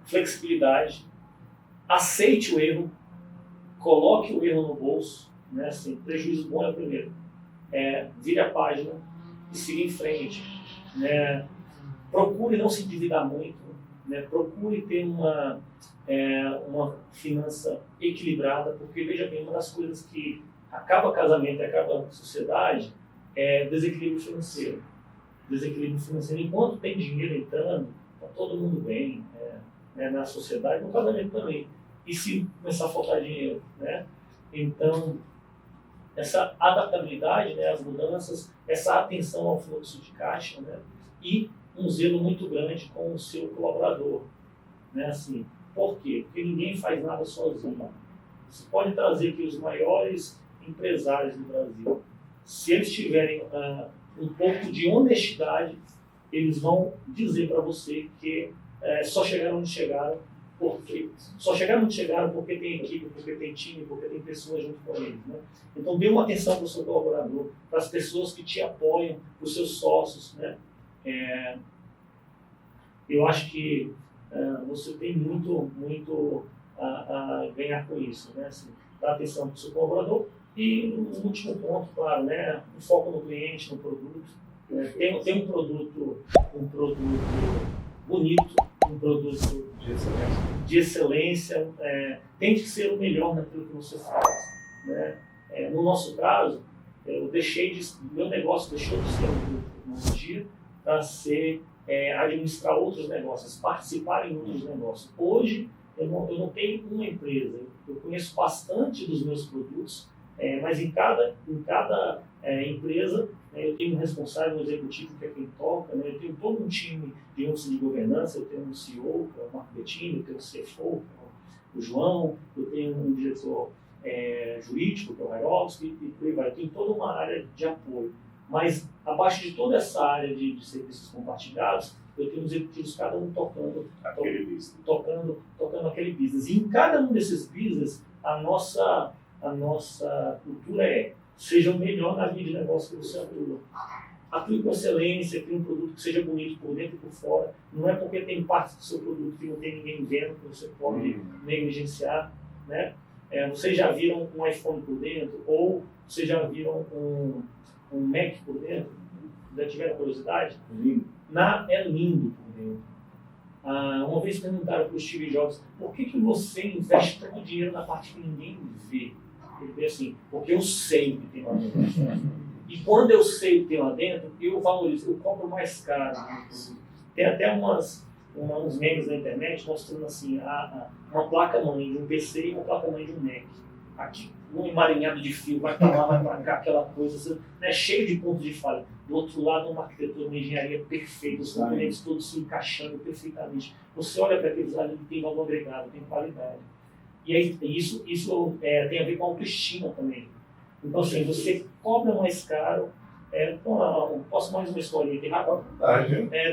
flexibilidade, aceite o erro, coloque o erro no bolso, né? Assim, prejuízo bom é o primeiro. Vire a página e siga em frente, né? Procure não se endividar muito, né? Procure ter uma finança equilibrada, porque, veja bem, uma das coisas que acaba casamento e acaba sociedade é desequilíbrio financeiro. Enquanto tem dinheiro entrando, está todo mundo bem, na sociedade, no casamento também. E se começar a faltar dinheiro, né? Então, essa adaptabilidade, né, às mudanças, essa atenção ao fluxo de caixa, né, e um zelo muito grande com o seu colaborador, né, assim. Por quê? Porque ninguém faz nada sozinho. Você pode trazer aqui os maiores empresários do Brasil. Se eles tiverem um pouco de honestidade, eles vão dizer para você que só chegaram onde chegaram porque tem equipe, porque tem time, porque tem pessoas junto com eles, né? Então dê uma atenção para o seu colaborador, para as pessoas que te apoiam, para os seus sócios, né? Eu acho que você tem muito a ganhar com isso, né? Assim, dar atenção para o seu colaborador e um último ponto, claro, né? O foco no cliente, no produto. Tem um produto bonito, um produto de excelência, tem que ser o melhor naquilo que você faz, né? No nosso caso, meu negócio deixou de ser uma tecnologia para ser administrar outros negócios, participar em outros negócios. Hoje, eu não tenho uma empresa, eu conheço bastante dos meus produtos, mas em cada empresa eu tenho um responsável, um executivo, que é quem toca, né? Eu tenho todo um time de índice de governança, eu tenho um CEO, que é o Marco Bettini, eu tenho um CFO, que é o João, eu tenho um diretor jurídico, que é o Rairovski, e por aí vai. Eu tenho toda uma área de apoio. Mas, abaixo de toda essa área de serviços compartilhados, eu tenho executivos, cada um tocando aquele business. E em cada um desses business, a nossa cultura seja o melhor na linha de negócio que você atua. Atue com excelência, crie um produto que seja bonito por dentro e por fora. Não é porque tem partes do seu produto que não tem ninguém vendo que você pode negligenciar, né? Vocês já viram um iPhone por dentro? Ou vocês já viram um Mac por dentro? Já tiveram curiosidade? É lindo por dentro. Uma vez perguntaram para o Steve Jobs, por que você investe tanto dinheiro na parte que ninguém vê? Ele veio assim, porque eu sei o que tem lá dentro. E quando eu sei o que tem lá dentro, eu valorizo, eu compro mais caro. Tem até uns memes na internet mostrando assim, uma placa-mãe de um PC e uma placa-mãe de um Mac. Aqui, um emaranhado de fio, vai para lá, vai para cá, aquela coisa, né, cheio de pontos de falha. do outro lado uma arquitetura, uma engenharia perfeita, os componentes todos se encaixando perfeitamente. Você olha para aqueles lados, ele tem valor agregado, tem qualidade. E aí, isso tem a ver com a autoestima também. Então, assim, você cobra mais caro. Posso mais uma historinha aqui rápido?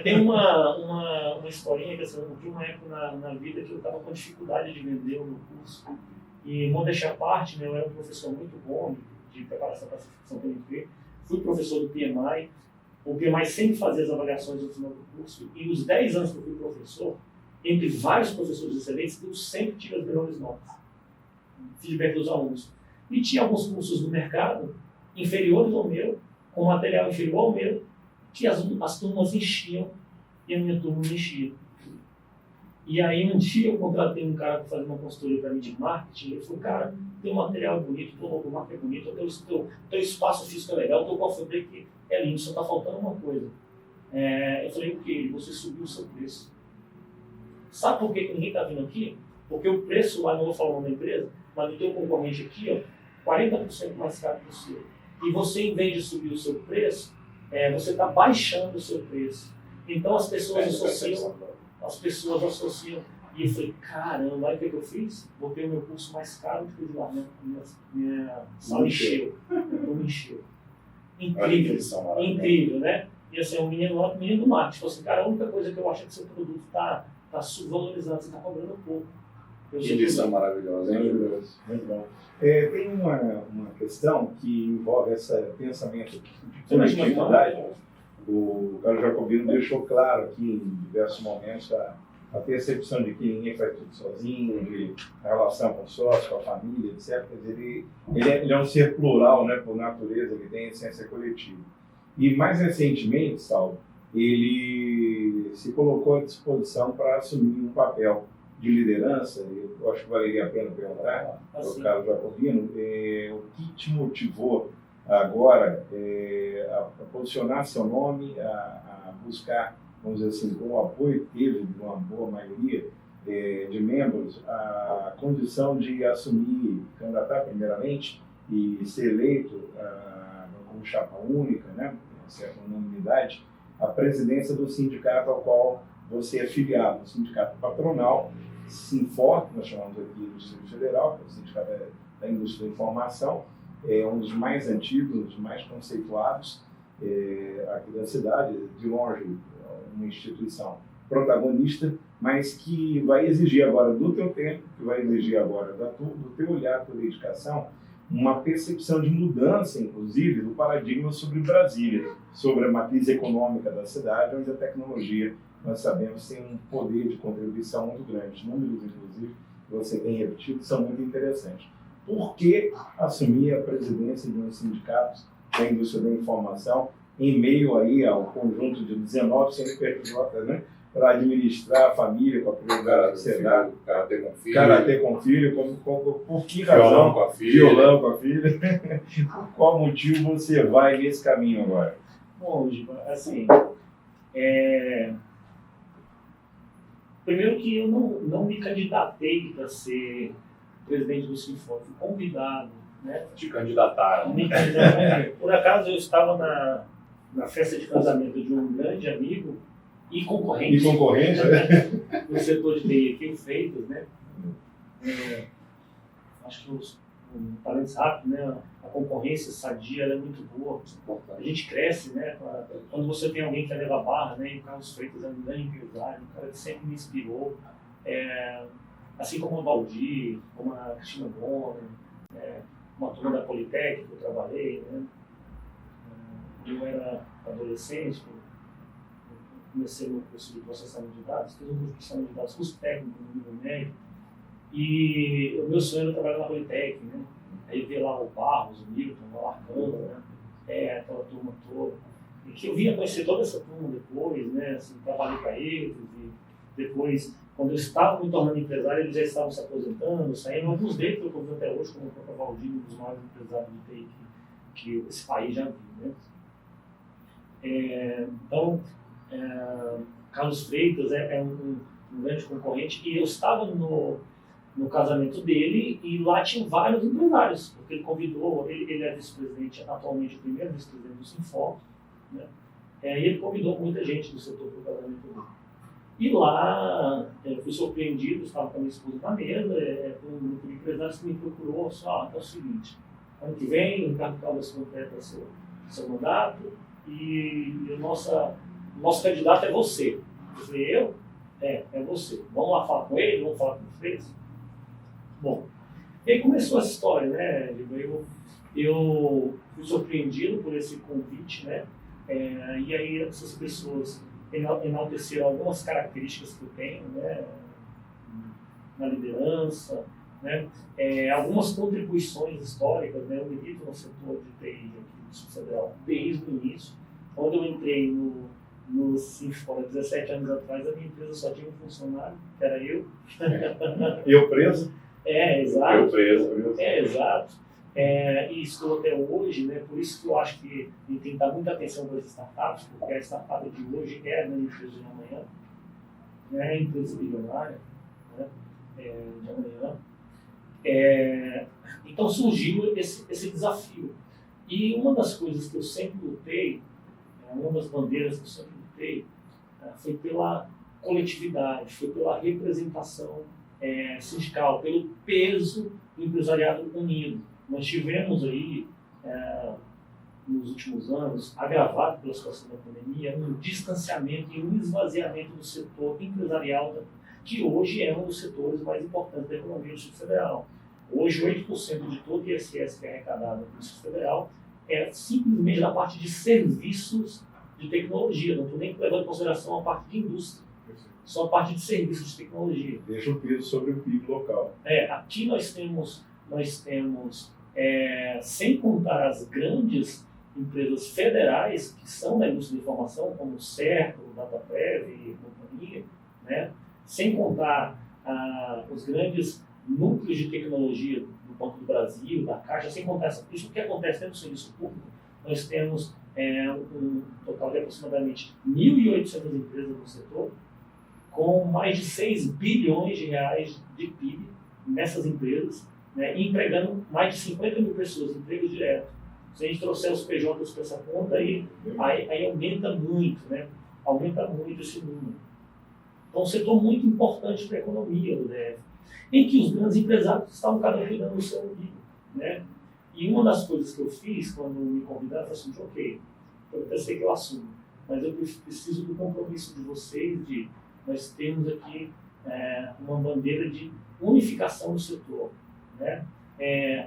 Tem uma historinha que assim, eu tive uma época na vida que eu estava com dificuldade de vender o meu curso. E, modéstia à parte, eu era um professor muito bom de preparação para a certificação PMP. Fui professor do PMI. O PMI sempre fazia as avaliações no final do curso. E os 10 anos que eu fui professor, entre vários professores excelentes, eu sempre tive as melhores notas. Feedback dos alunos. E tinha alguns cursos no mercado inferiores ao meu, com material inferior ao meu, que as turmas enchiam e a minha turma não enchia. E aí um dia eu contratei um cara para fazer uma consultoria para mim de marketing, e ele falou, cara, tem um material bonito, tua logomarca é bonita, teu espaço físico é legal, teu cofre é lindo, só está faltando uma coisa. Eu falei, o quê? Você subiu o seu preço. Sabe por que ninguém está vindo aqui? Porque o preço lá, não vou falar o nome da empresa, mas no teu concorrente aqui, 40% mais caro que o seu. E você, em vez de subir o seu preço, você está baixando o seu preço. Então as pessoas associam. E eu falei, caramba, aí o que eu fiz? Botei o meu curso mais caro do que o de lá. Minha sala encheu. Então me encheu. Incrível, né? E assim, o menino do marketing falou assim, cara, a única coisa que eu acho é que seu produto está subvalorizado, você está cobrando pouco. Que lição maravilhosa, hein? Muito bom. Tem uma questão que envolve esse pensamento de coletividade. O Carlos Jacobino deixou claro aqui em diversos momentos a percepção de que ninguém faz tudo sozinho, de a relação com o sócio, com a família, etc. Ele é um ser plural, né, por natureza, ele tem essência coletiva. E mais recentemente, Saulo, ele se colocou à disposição para assumir um papel de liderança. Eu acho que valeria a pena perguntar ao Carlos Jacobino o que te motivou agora a posicionar seu nome, a buscar, vamos dizer assim, com o apoio que teve de uma boa maioria de membros, a condição de assumir, candidatar primeiramente e ser eleito como chapa única, né, com certa unanimidade, a presidência do sindicato ao qual você é filiado, o sindicato patronal, Sinfor, que nós chamamos aqui do Distrito Federal, que é o Sindicato da Indústria da Informação, é um dos mais antigos, um dos mais conceituados aqui da cidade, de longe, uma instituição protagonista, mas que vai exigir agora do teu tempo, que vai exigir agora do teu olhar, da tua dedicação, uma percepção de mudança, inclusive, do paradigma sobre Brasília, sobre a matriz econômica da cidade, onde a tecnologia, nós sabemos, tem um poder de contribuição muito grande. Os números, inclusive, que você tem repetido, são muito interessantes. Por que assumir a presidência de um sindicato da indústria da informação em meio aí ao conjunto de 19 CNPJ, né, para administrar a família com a prioridade que você dá? Karatê com filho, por que razão? Violão com a filha. Por qual motivo você vai nesse caminho agora? Bom, Giba, assim, primeiro que eu não me candidatei para ser presidente do Sinfor, fui convidado, né? Te candidataram. Por acaso eu estava na festa de casamento de um grande amigo e concorrente. No setor de TI aqui, o Freitas, né? Acho que um parênteses rápido, né? A concorrência sadia ela é muito boa. A gente cresce, né? Quando você tem alguém que leva a barra, né? E o Carlos Freitas é um grande empresário, um cara que sempre me inspirou. Assim como o Valdir, como a Cristina Bonner, uma turma da Politec que eu trabalhei, né? Eu era adolescente, comecei no curso de processamento de dados, fiz um curso de processamento de dados, curso técnico no nível médio, e o meu sonho era trabalhar na Politec, né? Aí ver lá o Barros, o Milton, o Alarcano, né? Aquela turma toda. E que eu vinha conhecer toda essa turma depois, né? Assim, trabalhei para eles, e depois, quando eu estava me tornando empresário, eles já estavam se aposentando, saindo. Alguns deles eu convivo até hoje, como o próprio Valdir, um dos maiores empresários de TI que esse país já viu, né? Então, Carlos Freitas é um grande concorrente, e eu estava no casamento dele e lá tinha vários empresários, porque ele convidou, ele é vice-presidente, atualmente o primeiro vice-presidente do Sinfor, né? E ele convidou muita gente do setor para o casamento dele. E lá eu fui surpreendido, estava com a minha esposa na mesa, por um grupo de empresários que me procurou, só é o seguinte, ano que vem o Ricardo Caldas completa seu mandato e o nosso candidato é você. Eu falei, eu? É você. Vamos lá falar com ele, vamos falar com vocês? Bom, e aí começou essa história, né? Eu fui surpreendido por esse convite, né? E aí essas pessoas enalteceram algumas características que eu tenho, né? Na liderança, né? Algumas contribuições históricas, né? Eu milito no setor de TI aqui do Sul Federal desde o início. Quando eu entrei no Sinfora 17 anos atrás, a minha empresa só tinha um funcionário, que era eu. Eu preso? Exato. Eu preso. Exato. E estou até hoje, né? Por isso que eu acho que tem que dar muita atenção para as startups, porque a startup de hoje é a grande empresa de amanhã, né? A empresa bilionária, né? De amanhã. Então surgiu esse desafio. E uma das coisas que eu sempre lutei, uma das bandeiras que eu sempre lutei, foi pela coletividade, foi pela representação sindical, pelo peso do empresariado unido. Nós tivemos aí, nos últimos anos, agravado pela situação da pandemia, um distanciamento e um esvaziamento do setor empresarial, que hoje é um dos setores mais importantes da economia do Distrito Federal. Hoje, 8% de todo o ISS que é arrecadado no Distrito Federal é simplesmente da parte de serviços de tecnologia, não estou nem levando em consideração a parte de indústria, só a parte de serviços de tecnologia. Deixa o peso sobre o PIB local. Aqui nós temos sem contar as grandes empresas federais que são da indústria de informação, como o Cerco, o Dataprev e companhia, né? Sem contar os grandes núcleos de tecnologia do Banco do Brasil, da Caixa, sem contar isso, o que acontece dentro do serviço público, nós temos um total de aproximadamente 1.800 empresas no setor, com mais de 6 bilhões de reais de PIB nessas empresas, né, e empregando mais de 50 mil pessoas, emprego direto. Se a gente trouxer os PJs para essa conta, aí aumenta muito, né? Aumenta muito esse número. Então, um setor muito importante para a economia do DF, em que os grandes empresários estavam cada um cuidando do seu umbigo, né? E uma das coisas que eu fiz quando me convidaram, eu falei assim, ok, eu pensei que eu assumo, mas eu preciso do compromisso de vocês, nós temos aqui uma bandeira de unificação do setor, né?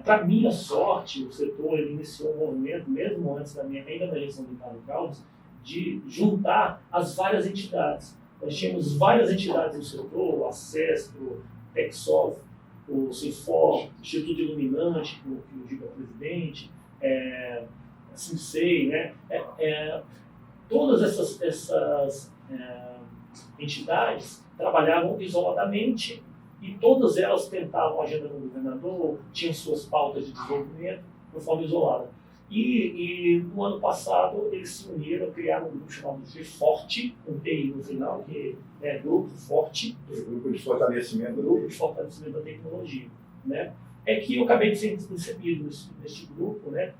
Para minha sorte, o setor ele iniciou um movimento, mesmo antes ainda da eleição do Ricardo Caldas, de juntar as várias entidades. Nós tínhamos várias entidades no setor, o Acestro, o Texof, o Sinfor, o Instituto Iluminante, que o Giga é presidente, a Sinsei, né? Todas essas entidades trabalhavam isoladamente e todas elas tentavam a agenda do governador, tinham suas pautas de desenvolvimento de forma isolada. E no ano passado eles se uniram, criaram um grupo chamado de Forte, com TI no final, que é Grupo Forte. Grupo de fortalecimento. Grupo de fortalecimento da tecnologia, né? Que eu acabei de ser inserido neste grupo, né?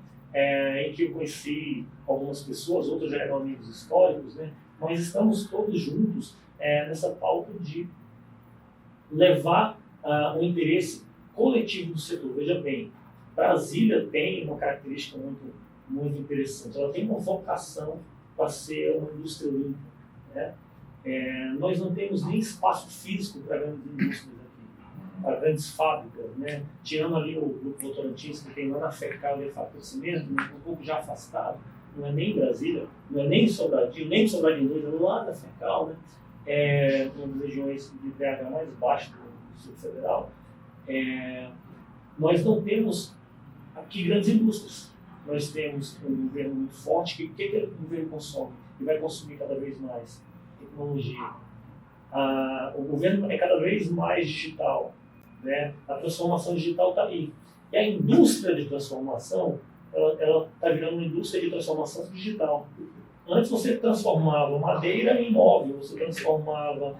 Em que eu conheci algumas pessoas, outros já eram amigos históricos, né? Nós estamos todos juntos nessa pauta de levar o interesse coletivo do setor. Veja bem, Brasília tem uma característica muito, muito interessante. Ela tem uma vocação para ser uma indústria limpa, né? Nós não temos nem espaço físico para grandes indústrias aqui, para grandes fábricas, né? Tirando ali o Grupo Votorantins, que tem lá na FECAL e a Fábrica de Cimento, um pouco já afastado, não é nem Brasília, não é nem Sobradinho, nem Sobradinho, é lá da FECAL, né? Uma das regiões de pH mais baixo do Distrito Federal. Nós não temos aqui grandes indústrias. Nós temos um governo muito forte. O que o governo consome? E vai consumir cada vez mais tecnologia. O governo é cada vez mais digital, né? A transformação digital está aí. E a indústria de transformação, ela está virando uma indústria de transformação digital. Antes você transformava madeira em móvel, você transformava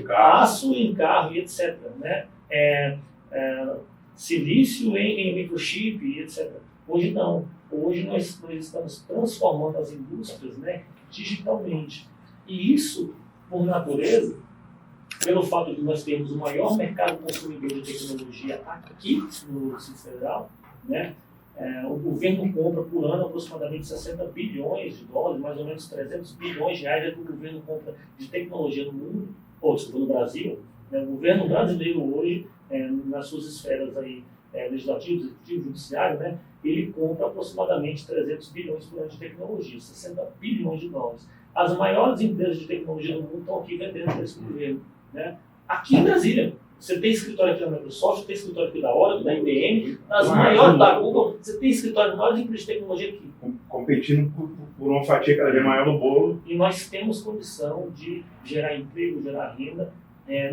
aço em carro, e etc. Né? silício em microchip e etc. Hoje não. Hoje nós estamos transformando as indústrias, né, digitalmente. E isso, por natureza, pelo fato de nós termos o maior mercado consumidor de tecnologia aqui no Distrito Federal, né, o governo compra por ano aproximadamente 60 bilhões de dólares, mais ou menos 300 bilhões de reais é que o governo compra de tecnologia no mundo, ou no Brasil. Né, o governo brasileiro hoje, nas suas esferas aí, legislativo, executivo, judiciário, né, ele compra aproximadamente 300 bilhões por ano de tecnologia, 60 bilhões de dólares. As maiores empresas de tecnologia do mundo estão aqui vendendo para esse governo. Né? Aqui em Brasília, você tem escritório aqui da Microsoft, tem escritório aqui da Oracle, da IBM, das maiores da Google, você tem escritório das maiores empresas de tecnologia aqui. Competindo por uma fatia cada vez maior no bolo. E nós temos condição de gerar emprego, gerar renda.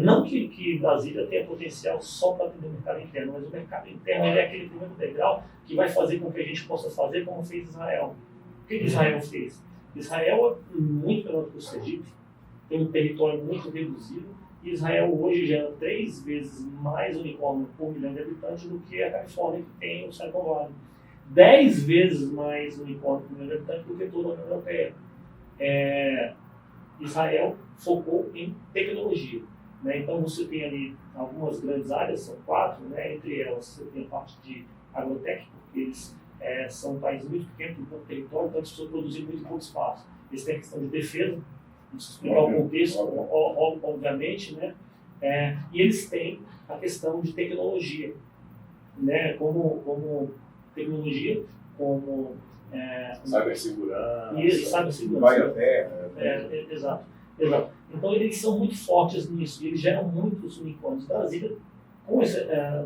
Não que Brasília tenha potencial só para atender o mercado interno, mas o mercado interno é aquele primeiro degrau que vai fazer com que a gente possa fazer como fez Israel. O que Israel fez? Israel é muito menor do que o Sergipe, tem um território muito reduzido, e Israel hoje gera 3 vezes mais unicórnio por milhão de habitantes do que a Califórnia, que tem o Silicon Valley. 10 vezes mais unicórnio por milhão de habitantes do que toda a União Europeia. Israel focou em tecnologia. Né? Então você tem ali algumas grandes áreas, são 4, né? Entre elas você tem a parte de agrotech, porque eles são um país muito pequeno, com pouco território, então eles precisam produzir muito pouco espaço. Eles têm a questão de defesa, preciso explicar o contexto, obviamente, né? E eles têm a questão de tecnologia, né? Como tecnologia, como cibersegurança. Exato. Então eles são muito fortes nisso, e eles geram muitos unicórnios. Brasília, com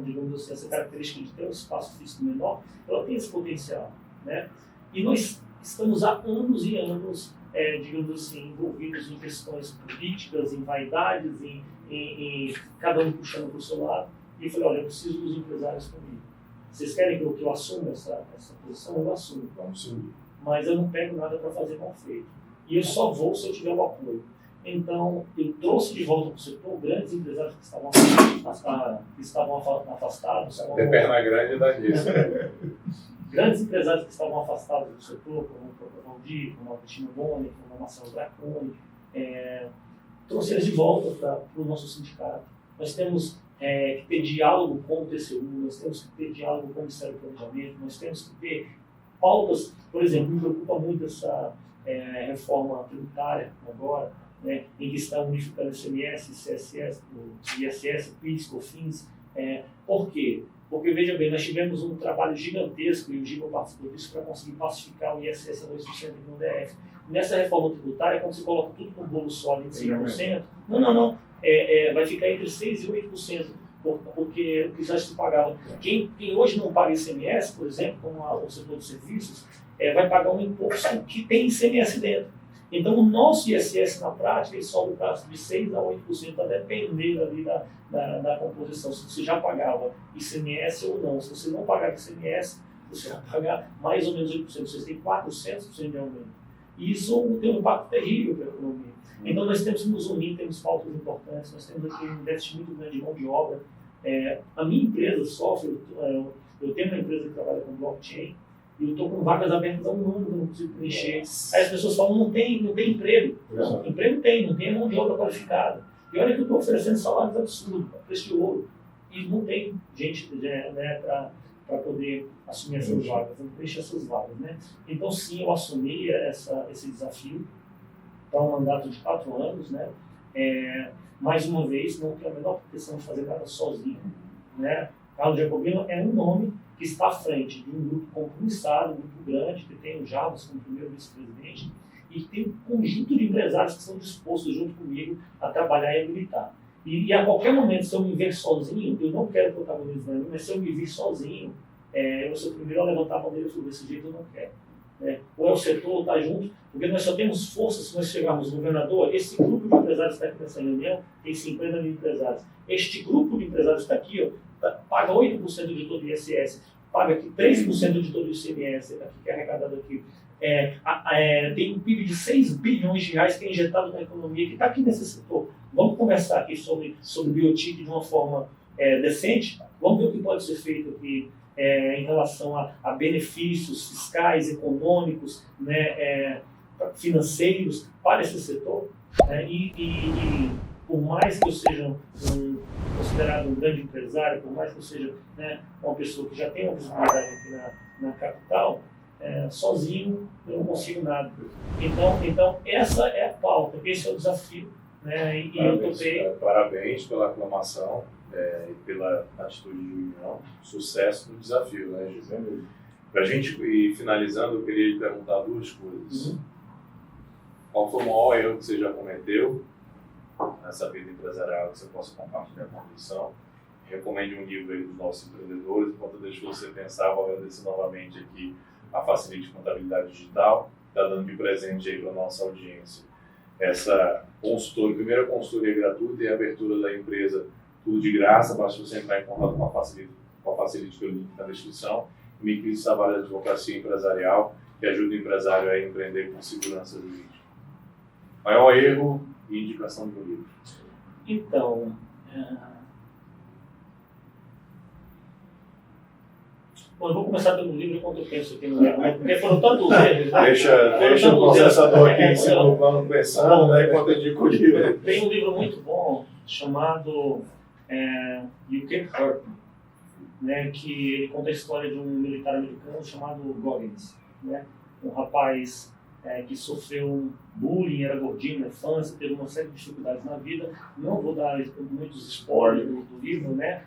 digamos assim, essa característica de ter um espaço físico menor, ela tem esse potencial, né? E nós estamos há anos e anos, digamos assim, envolvidos em questões políticas, em vaidades, em cada um puxando para o seu lado. E eu falei, olha, eu preciso dos empresários comigo. Vocês querem que eu assuma essa posição? Eu assumo. Vamos subir. Mas eu não pego nada para fazer mal feito. E eu só vou se eu tiver o apoio. Então, eu trouxe de volta para o setor grandes empresários que estavam afastados. Até perna grande dá nisso. Grandes empresários que estavam afastados do setor, como o próprio Valdir, como a Cristina Boni, como a Marcelo Draconi, trouxe eles de volta para o nosso sindicato. Nós temos que ter diálogo com o TCU, nós temos que ter diálogo com o Ministério do Planejamento, nós temos que ter pautas. Por exemplo, me preocupa muito essa reforma tributária agora, né, em que está unificando ICMS, CSS, ISS, PIS, COFINS. Por quê? Porque, veja bem, nós tivemos um trabalho gigantesco, e o Giba participou disso, para conseguir pacificar o ISS a 2% aqui no DF. Nessa reforma tributária, quando você coloca tudo com bolo sólido em 5%, não. Vai ficar entre 6% e 8%, porque o que já se pagava. Quem hoje não paga ICMS, por exemplo, como o setor de serviços, vai pagar um imposto que tem ICMS dentro. Então, o nosso ISS, na prática, ele sobe para de 6% a 8%, a depender ali da composição, se você já pagava ICMS ou não. Se você não pagar ICMS, você vai pagar mais ou menos 8%, você tem 400% de aumento. E isso tem um impacto terrível para a economia. Então, nós temos que nos unir, temos pautas importantes, nós temos aqui um déficit muito grande de mão de obra. A minha empresa sofre, eu tenho uma empresa que trabalha com blockchain, e eu estou com vagas abertas há um ano que eu não consigo preencher. Aí as pessoas falam, não tem emprego. Não, emprego tem, não tem mão de obra qualificada. E olha que eu estou oferecendo salários absurdos, preço de ouro. E não tem gente, né, para poder assumir essas vagas, preencher essas vagas. Né? Então, sim, eu assumi esse desafio para um mandato de 4 anos. Né? Mais uma vez, não tenho a menor pretensão de fazer nada sozinho. Né? Carlos Jacobino é um nome que está à frente de um grupo compromissado, um grupo grande, que tem o Jarbas como primeiro vice-presidente, e que tem um conjunto de empresários que estão dispostos, junto comigo, a trabalhar e a militar. E a qualquer momento, se eu me ver sozinho, eu não quero protagonismo, mas se eu me vir sozinho, eu sou o primeiro a levantar a bandeira e falar, desse jeito eu não quero. Ou é o setor, ou está junto, porque nós só temos força se nós chegarmos no governador. Esse grupo de empresários que está aqui nessa reunião tem 50 mil empresários. Este grupo de empresários que está aqui, paga 8% de todo o ISS, paga aqui 3% de todo o ICMS, aqui, que é arrecadado aqui. Tem um PIB de 6 bilhões de reais que é injetado na economia, que está aqui nesse setor. Vamos conversar aqui sobre biotique de uma forma decente, vamos ver o que pode ser feito aqui em relação a benefícios fiscais, econômicos, né, financeiros para esse setor. E por mais que eu seja considerado um grande empresário, por mais que eu seja, né, uma pessoa que já tem uma visibilidade aqui na capital, sozinho eu não consigo nada. Então essa é a pauta, esse é o desafio. Né? E eu topei. Parabéns pela aclamação e pela atitude de união. Sucesso no desafio, né, Gisele? Para a gente ir finalizando, eu queria lhe perguntar duas coisas. Qual foi o maior erro que você já cometeu nessa vida empresarial que você possa compartilhar com a comissão? Recomende um livro aí dos nossos empreendedores. Enquanto eu deixo você pensar, vou agradecer novamente aqui a Facilite Contabilidade Digital, está dando de presente aí para a nossa audiência essa primeira consultoria gratuita e a abertura da empresa, tudo de graça. Basta você entrar em contato com a Facilite pelo link na descrição. O Miquelis trabalha de advocacia empresarial, que ajuda o empresário a empreender com segurança jurídica. Maior erro e indicação do livro. Então, bom, eu vou começar pelo livro enquanto eu penso aqui no livro, porque foram tantos erros. Deixa o processador aqui em cima do plano pensando, né, enquanto eu digo o livro. Tem um livro muito bom chamado You Can't Hurt Me, né, que ele conta a história de um militar americano chamado Goggins, né, um rapaz que sofreu bullying, era gordinho na infância, teve uma série de dificuldades na vida. Não vou dar muitos spoilers do livro, né?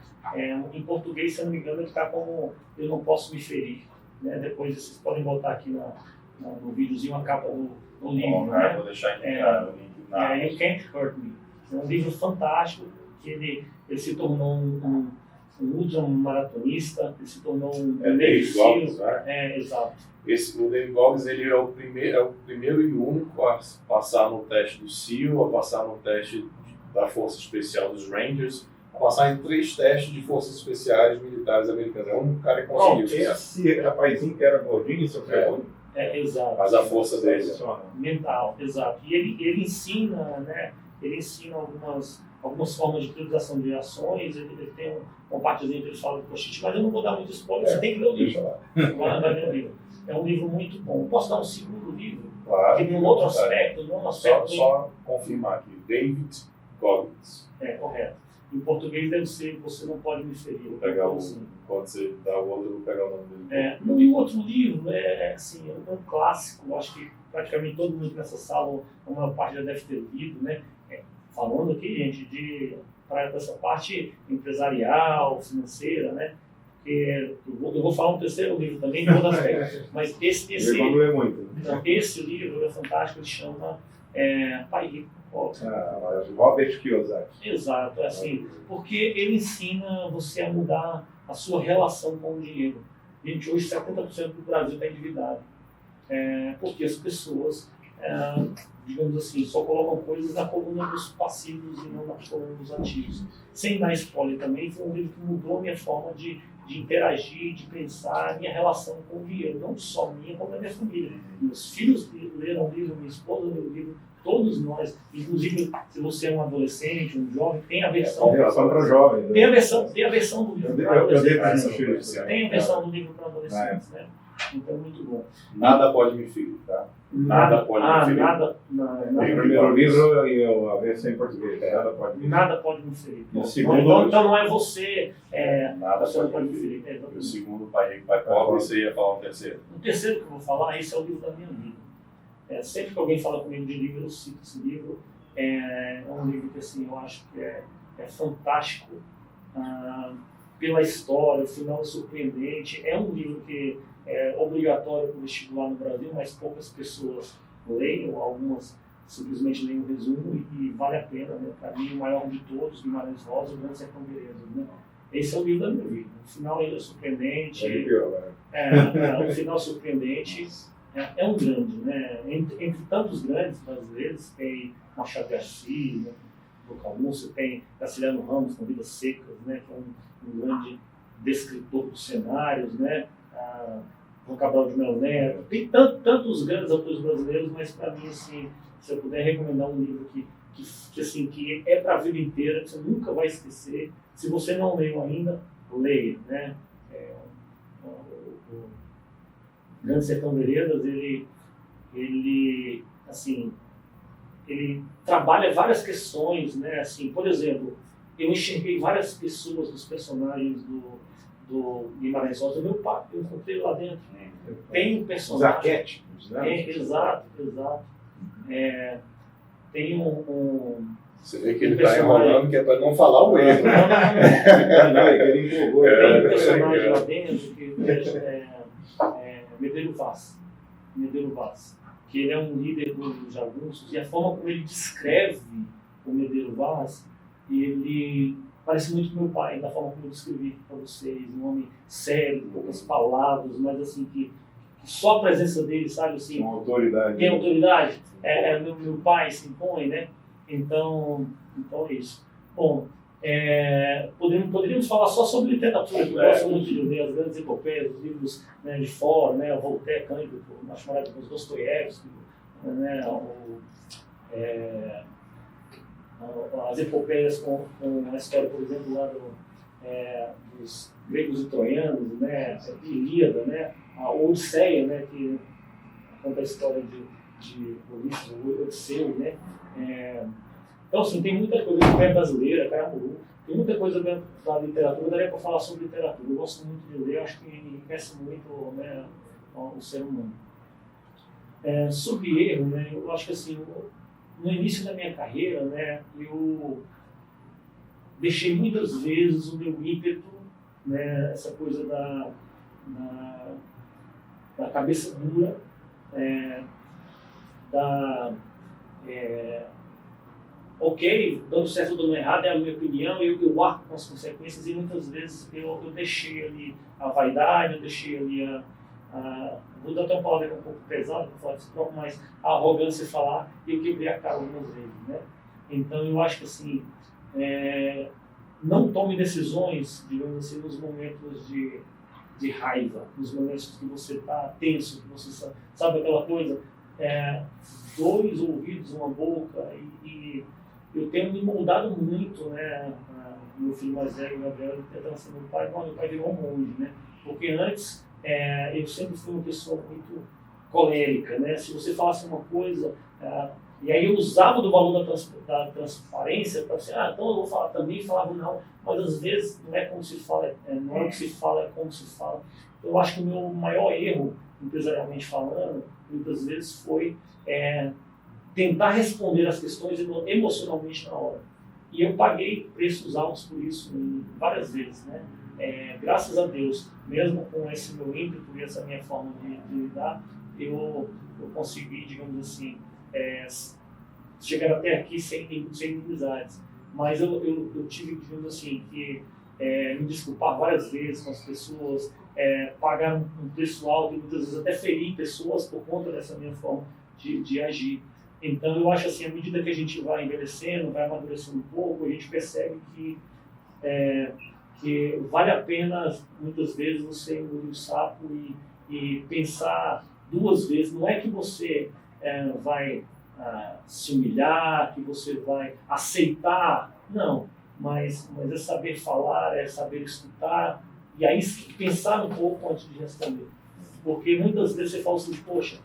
Em português, se eu não me engano, ele está como Eu Não Posso Me Ferir. Né? Depois vocês podem botar aqui no videozinho a capa do livro. Bom, né? Vou deixar indicado o link na... You Can't Hurt Me. É um livro fantástico, que ele se tornou um ultramaratonista, ele se tornou um David Goggins, né? Exato. O David Goggins, ele é o primeiro e único a passar no teste do SEAL, a passar no teste da Força Especial dos Rangers, a passar em 3 testes de Forças Especiais Militares Americanas. É o único cara que conseguiu isso. Esse rapazinho que era gordinho, sofreu. Exato. Mas a força dele mental, exato. E ele ensina, né? Ele ensina algumas formas de priorização de ações. Ele tem uma partezinha que ele fala do post-it, mas eu não vou dar muito spoiler, você tem que ler o livro. Vai ler o livro. É um livro muito bom. Posso dar um segundo livro? Claro. Que num outro aspecto, Só confirmar aqui. David Goggins. Correto. Em português deve ser Você Não Pode Me Ferir. Vou pegar pode ser dar o outro, eu vou pegar o nome dele. No outro livro, assim, é um clássico. Eu acho que praticamente todo mundo nessa sala, a maior parte já deve ter lido, né? Falando aqui, gente, dessa parte empresarial, financeira, né? Porque eu vou falar um terceiro livro também, não vou dar certo. Mas esse livro é fantástico, ele chama Pai Rico. Robert Kiyosaki. Exato, assim, porque ele ensina você a mudar a sua relação com o dinheiro. Gente, hoje 70% do Brasil está endividado. Porque as pessoas, digamos assim, só colocam coisas na coluna dos passivos e não na coluna dos ativos. Sem dar spoiler também, foi um livro que mudou a minha forma de interagir, de pensar, a minha relação com o dinheiro. Não só minha, como a minha família. Meus filhos leram o livro, minha esposa leu o livro, todos nós. Inclusive, se você é um adolescente, um jovem, tem a versão para jovens. Tem a versão do livro para adolescentes. Tem a versão do livro para adolescentes, né? Então, muito bom. Nada pode me ferir, tá? Nada pode me ferir. O primeiro livro e a versão em português. Nada pode me ferir. Então não é você. Nada você pode me ferir. O segundo, Pai Rico, Pai Pobre, você ia falar o terceiro. O terceiro que eu vou falar, esse é o livro da minha vida. Sempre que alguém fala comigo de livro, eu cito esse livro. É um livro que assim, eu acho que é fantástico pela história, o final é surpreendente. É um livro que é obrigatório para o vestibular no Brasil, mas poucas pessoas leem, algumas simplesmente leem o resumo e vale a pena, né? Para mim, o maior de todos, Guimarães Rosa, o Grande Sertão Veredas, né? Esse é o livro da minha vida. O final ele é surpreendente. O final surpreendente é um grande, né? Entre tantos grandes brasileiros, tem Machado de Assis, né? Do Calúncio, tem Graciliano Ramos com Vidas Secas, né? Que é um grande descritor dos cenários, né? João Cabral de Melo Neto, tem tantos grandes autores brasileiros, mas para mim, assim, se eu puder recomendar um livro que é para a vida inteira, que você nunca vai esquecer, Se você não leu ainda, leia, né? O Grande Sertão Veredas, ele trabalha várias questões, né? Assim, por exemplo, eu enxerguei várias pessoas dos personagens do Guimarães Rosa, meu pai, eu encontrei lá dentro. Tem um personagem. Os arquétipos, né? Exato. Tem Você vê que ele está enrolando, que é para não falar o erro. Não, é que ele empolgou. Tem um personagem lá dentro que é Medeiros Vaz, que ele é um líder dos jagunços, e a forma como ele descreve o Medeiros Vaz, ele parece muito meu pai, da forma como eu descrevi para vocês, um homem sério, poucas palavras, mas assim, que só a presença dele, sabe, assim, Tem autoridade. Tem autoridade, meu pai se impõe, né? Então é isso. Bom, poderíamos falar só sobre literatura, que eu gosto muito de ler as grandes epopeias, os livros, né, de fora, né, o Voltaire, Cândido, acho maravilhoso, Dostoiévski, né, as epopeias com a história, por exemplo, lá dos gregos e troianos, né, a Ilíada, né, a Odisseia, né, que conta a história de Ulisses, o Odisseu, né. Então, assim, tem muita coisa que é brasileira, Caramuru, tem muita coisa dentro da literatura, daria para falar sobre literatura. Eu gosto muito de ler, acho que enriquece muito, né, o ser humano. Sobre erro, né, eu acho que assim, no início da minha carreira, né, eu deixei muitas vezes o meu ímpeto, né, essa coisa da cabeça dura, ok, dando certo ou dando errado, é a minha opinião, eu arco com as consequências, e muitas vezes eu deixei ali a vaidade, eu deixei ali vou dar até uma palavra um pouco pesada, vou falar disso próprio, mas a arrogância falar, e eu quebrei a cara algumas vezes, né? Então eu acho que assim, não tome decisões, digamos assim, nos momentos de raiva, nos momentos que você está tenso, que você sabe aquela coisa, 2 ouvidos, uma boca, e eu tenho me moldado muito, né? Meu filho mais velho, Gabriel, tentando ser meu pai virou um monge, né? Porque antes eu sempre fui uma pessoa muito colérica, né? Se você falasse uma coisa, e aí eu usava do valor da transparência para dizer, então eu vou falar também, falava não, mas às vezes não é como se fala, não é o que se fala, é como se fala. Eu acho que o meu maior erro, empresarialmente falando, muitas vezes foi tentar responder as questões emocionalmente na hora. E eu paguei preços altos por isso várias vezes, né? Graças a Deus, mesmo com esse meu ímpeto e essa minha forma de lidar, eu consegui, digamos assim, chegar até aqui sem inimizades. Mas eu tive, digamos assim, que me desculpar várias vezes com as pessoas, pagar um preço alto e muitas vezes até ferir pessoas por conta dessa minha forma de agir. Então eu acho assim, à medida que a gente vai envelhecendo, vai amadurecendo um pouco, a gente percebe que vale a pena, muitas vezes, você engolir o sapo e pensar 2 vezes. Não é que você vai se humilhar, que você vai aceitar, não. Mas é saber falar, é saber escutar, e aí pensar um pouco antes de responder. Porque muitas vezes você fala assim, poxa,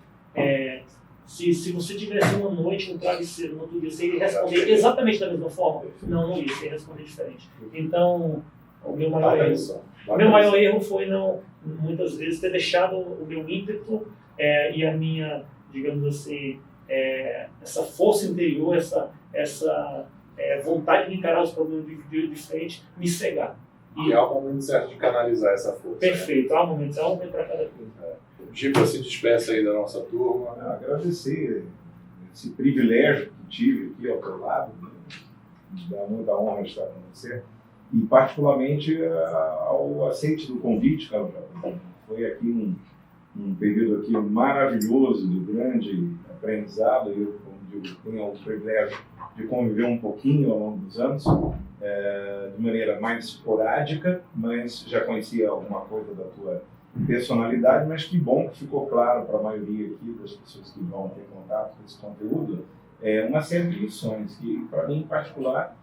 se você tivesse uma noite no travesseiro, no outro dia, você ia responder exatamente da mesma forma? Não ia, você ia responder diferente. Então, o meu maior erro foi muitas vezes ter deixado o meu ímpeto e a minha, digamos assim, essa força interior, essa vontade de encarar os problemas de frente, me cegar. E há um momento certo de canalizar essa força. Perfeito, há um momento para cada coisa. Giba, se despeça aí da nossa turma. Agradecer esse privilégio que tive aqui ao teu lado, né? Me dá muita honra estar com você, e particularmente ao aceite do convite, Carlos. Foi aqui um período aqui maravilhoso, de grande aprendizado. Eu, como digo, tenho o privilégio de conviver um pouquinho ao longo dos anos, de maneira mais esporádica, mas já conhecia alguma coisa da tua personalidade, mas que bom que ficou claro para a maioria aqui das pessoas que vão ter contato com esse conteúdo, uma série de lições que, para mim em particular,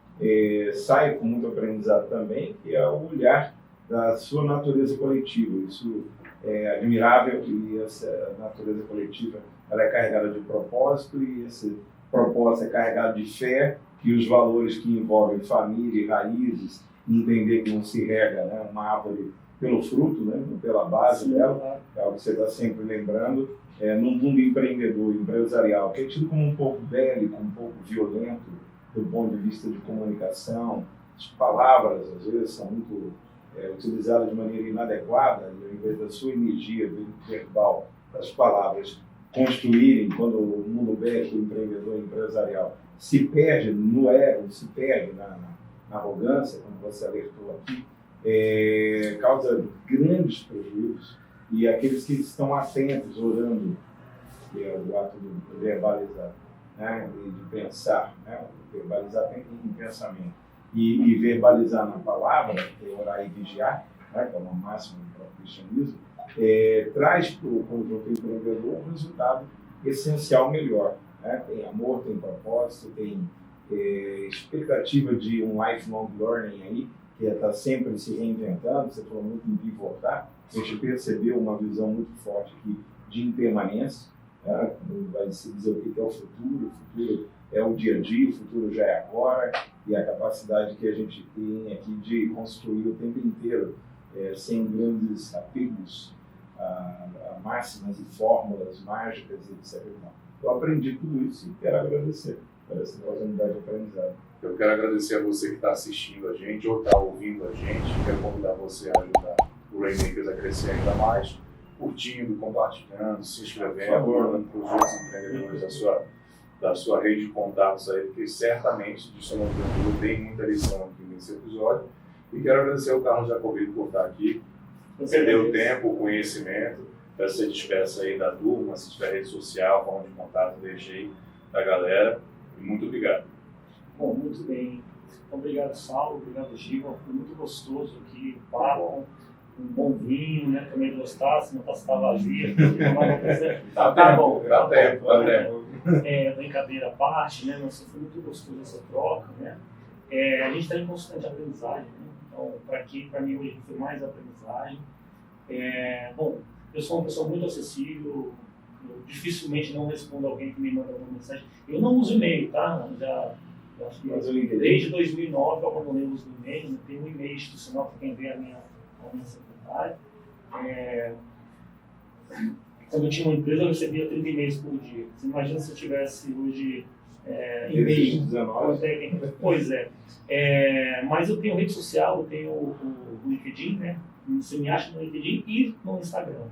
sai com muito aprendizado também, que é o olhar da sua natureza coletiva. Isso é admirável, e essa natureza coletiva ela é carregada de propósito, e esse propósito é carregado de fé, e os valores que envolvem família e raízes, entender que não se rega, né, uma árvore pelo fruto, né, pela base dela, é algo que você está sempre lembrando. Num mundo empreendedor, empresarial, que é tido como um pouco bélico, um pouco violento, do ponto de vista de comunicação, as palavras às vezes são muito utilizadas de maneira inadequada, e ao invés da sua energia verbal, das palavras construírem, quando o mundo bélico, o empreendedor empresarial, se perde no ego, se perde na arrogância, como você alertou aqui, causa grandes prejuízos. E aqueles que estão atentos, orando, que é o ato de verbalizar, né, e de pensar, né, verbalizar em pensamento, e verbalizar na palavra, que é orar e vigiar, né, que é uma máxima do próprio cristianismo, traz para o conjunto empreendedor um resultado essencial melhor. Né? Tem amor, tem propósito, tem expectativa de um lifelong learning aí, que está sempre se reinventando. Você falou muito em pivotar. A gente percebeu uma visão muito forte aqui de impermanência. Né? Vai se dizer o que é o futuro é o dia a dia, o futuro já é agora, e a capacidade que a gente tem aqui de construir o tempo inteiro, sem grandes apegos a máximas e fórmulas mágicas, etc. Eu aprendi tudo isso e quero agradecer por essa oportunidade de aprendizado. Eu quero agradecer a você que está assistindo a gente ou está ouvindo a gente. Quero convidar você a ajudar o Rainmakers a crescer ainda mais, curtindo, compartilhando, se inscrevendo, mandando para os outros empreendedores da sua rede de contatos aí, porque certamente de São Paulo tem muita lição aqui nesse episódio. E quero agradecer ao Carlos Jacobino por estar aqui, cedeu o tempo, o conhecimento. Peço que você despeça aí da turma, se tiver rede social, forma de contato, deixei da galera. E muito obrigado. Bom, muito bem. Obrigado, Saulo. Obrigado, Giva. Foi muito gostoso aqui, papo, um bom vinho, né? Também gostasse, não está vazia. Tá bom. Dá tempo. Brincadeira à parte, né? Mas foi muito gostoso essa troca, né? A gente está em constante aprendizagem, né? Então, para mim hoje foi mais aprendizagem. Bom, eu sou uma pessoa muito acessível, eu dificilmente não respondo alguém que me manda uma mensagem. Eu não uso e-mail, tá? Acho que desde 2009 eu abandonei o uso do e-mail, não tenho um e-mail institucional para quem vê a minha secretária. Quando eu tinha uma empresa eu recebia 30 e-mails por dia. Você imagina se eu tivesse hoje e-mail? Pois é. Mas eu tenho rede social, eu tenho o LinkedIn, né? Você me acha no LinkedIn e no Instagram.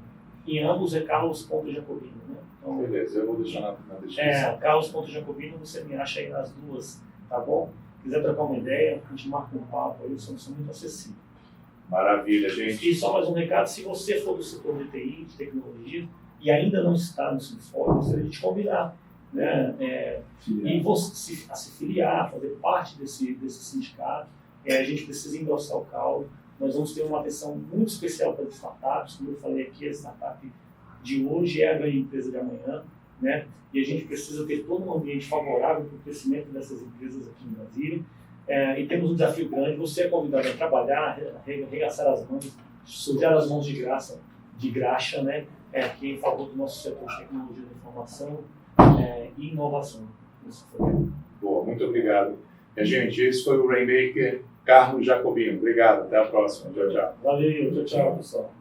Em ambos é carlos.jacobino, né? Então, beleza, eu vou deixar na descrição. carlos.jacobino, você me acha aí nas duas, tá bom? Se quiser trocar uma ideia, a gente marca um papo aí, eu sou muito acessível. Maravilha, gente. E só mais um recado, se você for do setor de TI, de tecnologia, e ainda não está no Sinfórum, gostaria de te convidar, né? E você se filiar, fazer parte desse sindicato. A gente precisa engrossar o caldo. Nós vamos ter uma atenção muito especial para as startups. Como eu falei aqui, a startup de hoje é a grande empresa de amanhã, né? E a gente precisa ter todo um ambiente favorável para o crescimento dessas empresas aqui no Brasil. E temos um desafio grande. Você é convidado a trabalhar, arregaçar as mãos, sujar as mãos de graxa, né? Aqui em favor do nosso setor de tecnologia da informação e inovação. Isso foi. Boa, muito obrigado. Gente, esse foi o Rainmaker Carlos Jacobino. Obrigado, até a próxima. Tchau, tchau. Valeu, tchau, pessoal.